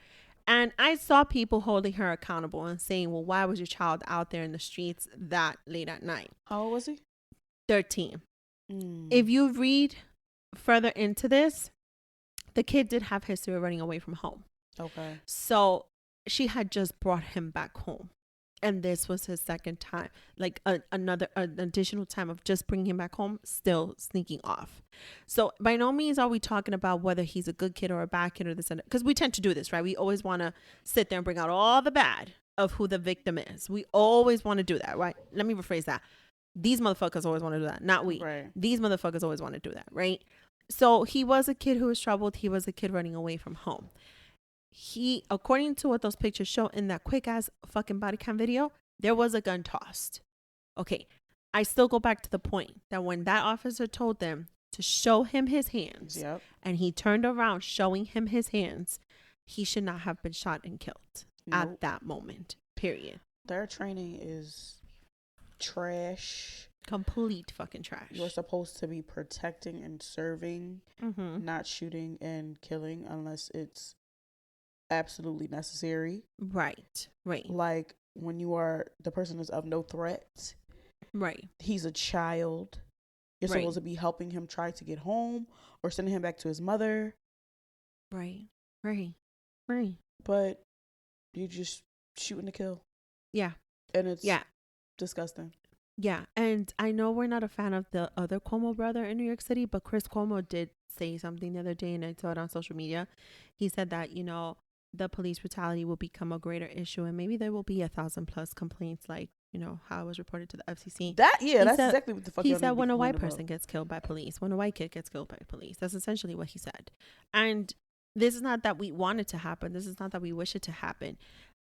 And I saw people holding her accountable and saying, well, why was your child out there in the streets that late at night? How old was he? 13. If you read further into this, the kid did have history of running away from home. Okay. So she had just brought him back home. And this was his second time, like an additional time of just bringing him back home, still sneaking off. So by no means are we talking about whether he's a good kid or a bad kid or this and that, because we tend to do this, right? We always want to sit there and bring out all the bad of who the victim is. We always want to do that, right? Let me rephrase that. These motherfuckers always want to do that, not we. Right. These motherfuckers always want to do that, right? So he was a kid who was troubled. He was a kid running away from home. He, according to what those pictures show in that quick ass fucking body cam video, there was a gun tossed. Okay, I still go back to the point that when that officer told them to show him his hands, and he turned around showing him his hands, he should not have been shot and killed at that moment, period. Their training is trash. Complete fucking trash. You're supposed to be protecting and serving, not shooting and killing unless it's absolutely necessary. Right. Like when the person is of no threat. Right. He's a child. You're supposed to be helping him try to get home or sending him back to his mother. Right. But you just shooting to kill. Yeah. And it's disgusting. Yeah. And I know we're not a fan of the other Cuomo brother in New York City, but Chris Cuomo did say something the other day, and I saw it on social media. He said that, the police brutality will become a greater issue, and maybe there will be 1,000+ complaints, like, how it was reported to the FCC. That's exactly what the fuck he said. When a white person gets killed by police, when a white kid gets killed by police, that's essentially what he said. And this is not that we want it to happen. This is not that we wish it to happen.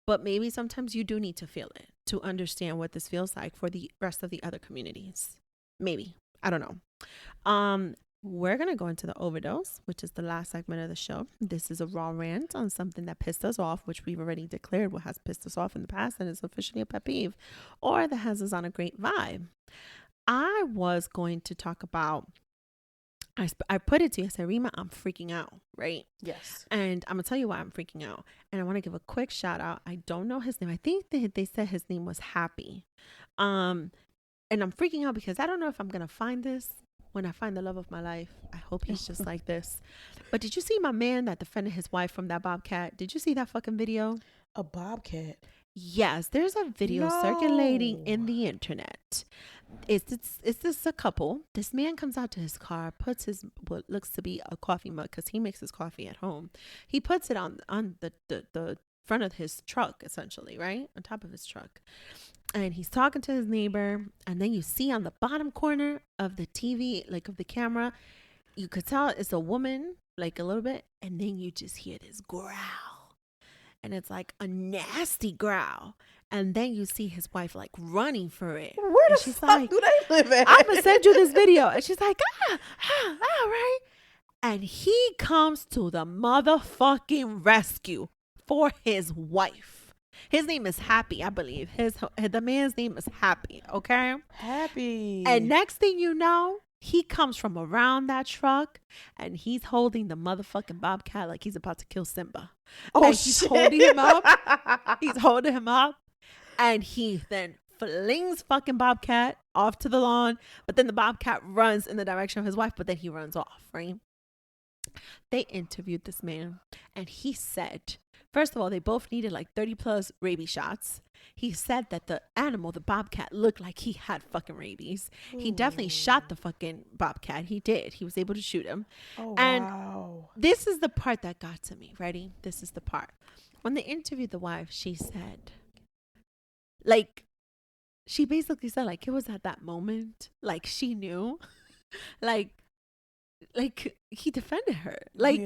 But maybe sometimes you do need to feel it to understand what this feels like for the rest of the other communities. Maybe. I don't know. We're going to go into the overdose, which is the last segment of the show. This is a raw rant on something that pissed us off, which we've already declared what has pissed us off in the past and is officially a pet peeve, or that has us on a great vibe. I was going to talk about, I put it to you, I said, Rima, I'm freaking out, right? Yes. And I'm going to tell you why I'm freaking out. And I want to give a quick shout out. I don't know his name. I think they said his name was Happy. And I'm freaking out because I don't know if I'm going to find this when I find the love of my life. I hope he's just like this. But did you see my man that defended his wife from that BobCat? Did you see that fucking video? A bobcat. Yes, there's a video circulating in the internet. It's this a couple. This man comes out to his car, puts his what looks to be a coffee mug because he makes his coffee at home. He puts it on the front of his truck, essentially, right on top of his truck, and he's talking to his neighbor. And then you see on the bottom corner of the TV, like of the camera, you could tell it's a woman, like a little bit, and then you just hear this growl, and it's like a nasty growl. And then you see his wife like running for it. Where and the she's fuck like, do they live at? I'm gonna send you this video. And she's like, right. And he comes to the motherfucking rescue for his wife. His name is Happy, I believe. The man's name is Happy. Okay. Happy. And next thing you know, he comes from around that truck and he's holding the motherfucking bobcat like he's about to kill Simba. Oh, and he's holding him up. He's holding him up. And he then flings fucking bobcat off to the lawn. But then the bobcat runs in the direction of his wife. But then he runs off, right? They interviewed this man. And he said, first of all, they both needed like 30 plus rabies shots. He said that the animal, the bobcat, looked like he had fucking rabies. Ooh. He definitely shot the fucking bobcat. He did. He was able to shoot him. Oh, and wow. This is the part that got to me. Ready? This is the part. When they interviewed the wife, she said, like, she basically said, like, it was at that moment, like, she knew, like he defended her, like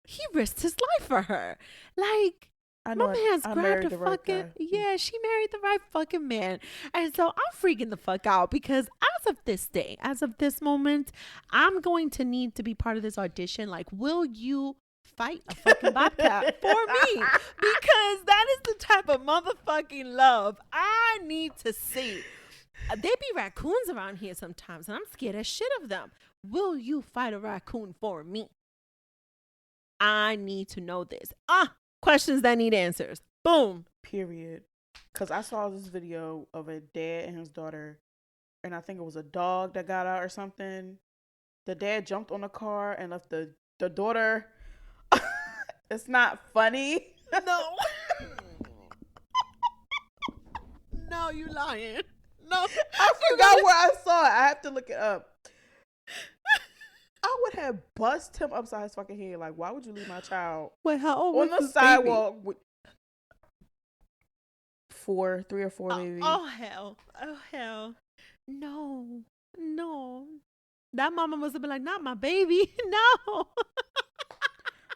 he risked his life for her, like. My man's grabbed the fucking, yeah, she married the right fucking man. And so I'm freaking the fuck out because as of this day, as of this moment, I'm going to need to be part of this audition. Like, will you fight a fucking bobcat for me? Because that is the type of motherfucking love I need to see. They be raccoons around here sometimes, and I'm scared as shit of them. Will you fight a raccoon for me? I need to know this. Questions that need answers. Boom. Period. Because I saw this video of a dad and his daughter, and I think it was a dog that got out or something. The dad jumped on the car and left the daughter. It's not funny. No. No, you lying. No. I forgot where I saw it. I have to look it up. I would have bust him upside his fucking head. Like, why would you leave my child on the sidewalk with 3 or 4 maybe? Oh hell. No. That mama must have been like, not my baby. No.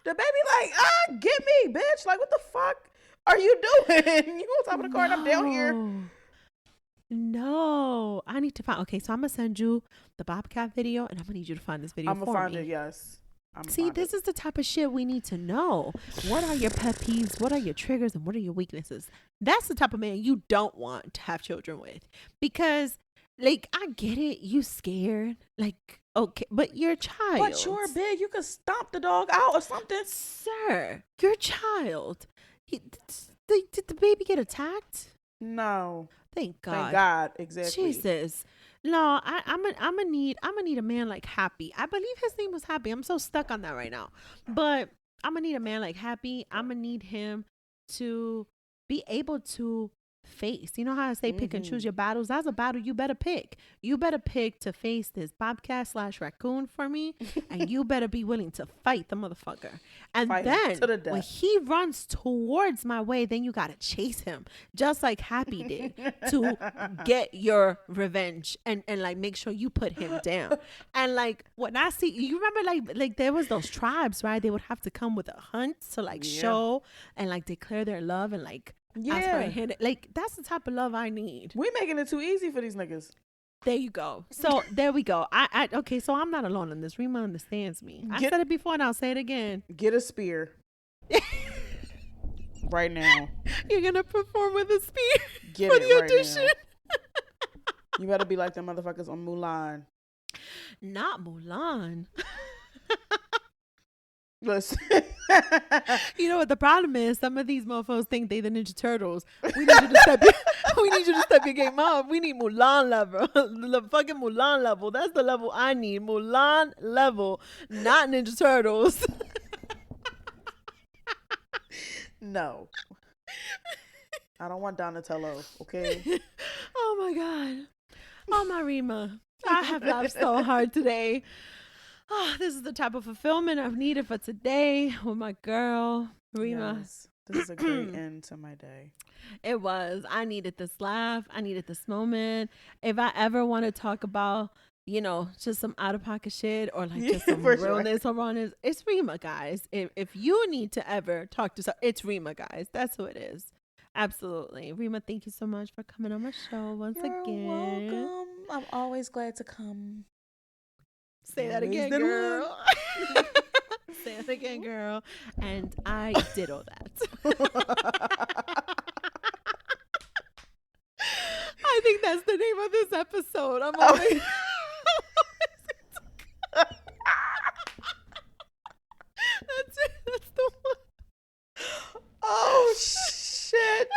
The baby like, get me, bitch. Like, what the fuck are you doing? You on top of the car and I'm down here. No, I need to find. Okay, so I'm gonna send you the bobcat video, and I'm gonna need you to find this video. I'm gonna find it. Yes. See, this is the type of shit we need to know. What are your pet peeves? What are your triggers? And what are your weaknesses? That's the type of man you don't want to have children with, because, like, I get it. You scared, like, okay, but you're a child. But you're big. You could stomp the dog out or something, sir. You're a child. Did the baby get attacked? No. Thank God. Thank God. Exactly. Jesus. No, I'm gonna need a man like Happy. I believe his name was Happy. I'm so stuck on that right now. But I'm gonna need a man like Happy. I'm gonna need him to be able to face. You know how I say pick and choose your battles? That's a battle you better pick. You better pick to face this bobcat / raccoon for me, and you better be willing to fight the motherfucker. And then when he runs towards my way, then you gotta chase him, just like Happy did, to get your revenge and like make sure you put him down. And like when I see, you remember like there was those tribes, right? They would have to come with a hunt to like show and like declare their love and like. Yeah, like that's the type of love I need. We making it too easy for these niggas. There you go. So there we go. I okay. So I'm not alone in this. Rima understands me. I said it before and I'll say it again. Get a spear right now. You're gonna perform with a spear Get for it the right audition. Now. You better be like them motherfuckers on Mulan. Not Mulan. Listen. You know what the problem is? Some of these mofos think they the Ninja Turtles. We need you to step your game up. We need Mulan level. The fucking Mulan level. That's the level I need. Mulan level, not Ninja Turtles. No. I don't want Donatello, okay? Oh my God. Oh, my Rima. I have laughed so hard today. Oh, this is the type of fulfillment I've needed for today with my girl, Rima. Yes. This is a great end to my day. It was. I needed this laugh. I needed this moment. If I ever want to talk about, just some out of pocket shit or like just some realness or rawness, it's Rima, guys. If you need to ever talk to someone, it's Rima, guys. That's who it is. Absolutely. Rima, thank you so much for coming on my show once again. You're welcome. I'm always glad to come. Say that again, girl. Say it again, girl. And I did all that. I think that's the name of this episode. I'm always... That's the one. Oh, shit.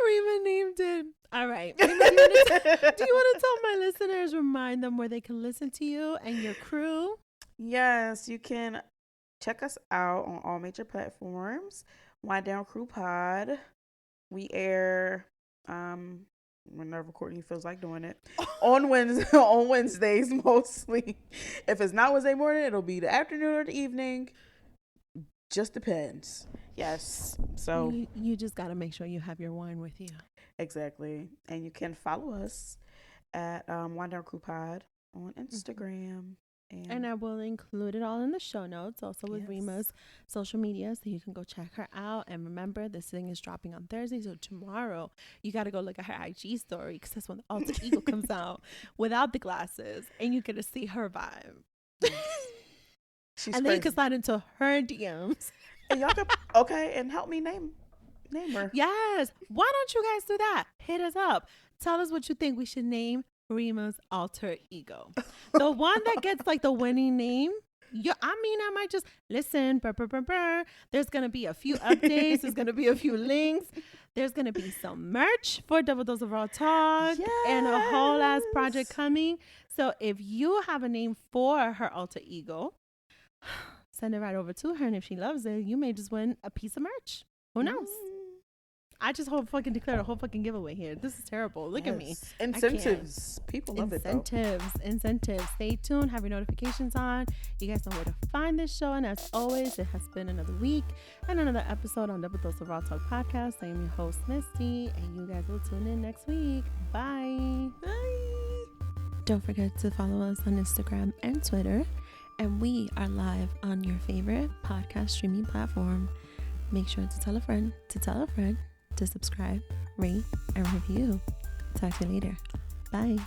Rima named it. All right. Rima, do you want to tell my listeners, remind them where they can listen to you and your crew? Yes, you can check us out on all major platforms. Wind Down Crew Pod. We air whenever Courtney feels like doing it. on Wednesdays mostly. If it's not Wednesday morning, it'll be the afternoon or the evening. Just depends. Yes. So you just got to make sure you have your wine with you. Exactly. And you can follow us at Wind Down Crew Pod on Instagram. And I will include it all in the show notes, also with Rima's social media, so you can go check her out. And remember, this thing is dropping on Thursday, so tomorrow you got to go look at her IG story, because that's when the alter ego comes out without the glasses, and you get to see her vibe. Then you can slide into her DMs. And y'all can, and help me name her. Yes. Why don't you guys do that? Hit us up. Tell us what you think we should name Rima's alter ego. The one that gets like the winning name. I might just listen. There's going to be a few updates. There's going to be a few links. There's going to be some merch for Double Dose of Raw Talk and a whole ass project coming. So if you have a name for her alter ego, send it right over to her. And if she loves it, you may just win a piece of merch. Who knows? I just declared a whole fucking giveaway here. This is terrible. Look at me. Incentives. People love it though. Incentives. Stay tuned. Have your notifications on. You guys know where to find this show. And as always, it has been another week and another episode on Double Dose of Raw Talk Podcast. I am your host, Misty. And you guys will tune in next week. Bye. Bye. Don't forget to follow us on Instagram and Twitter. And we are live on your favorite podcast streaming platform. Make sure to tell a friend to subscribe, rate, and review. Talk to you later. Bye.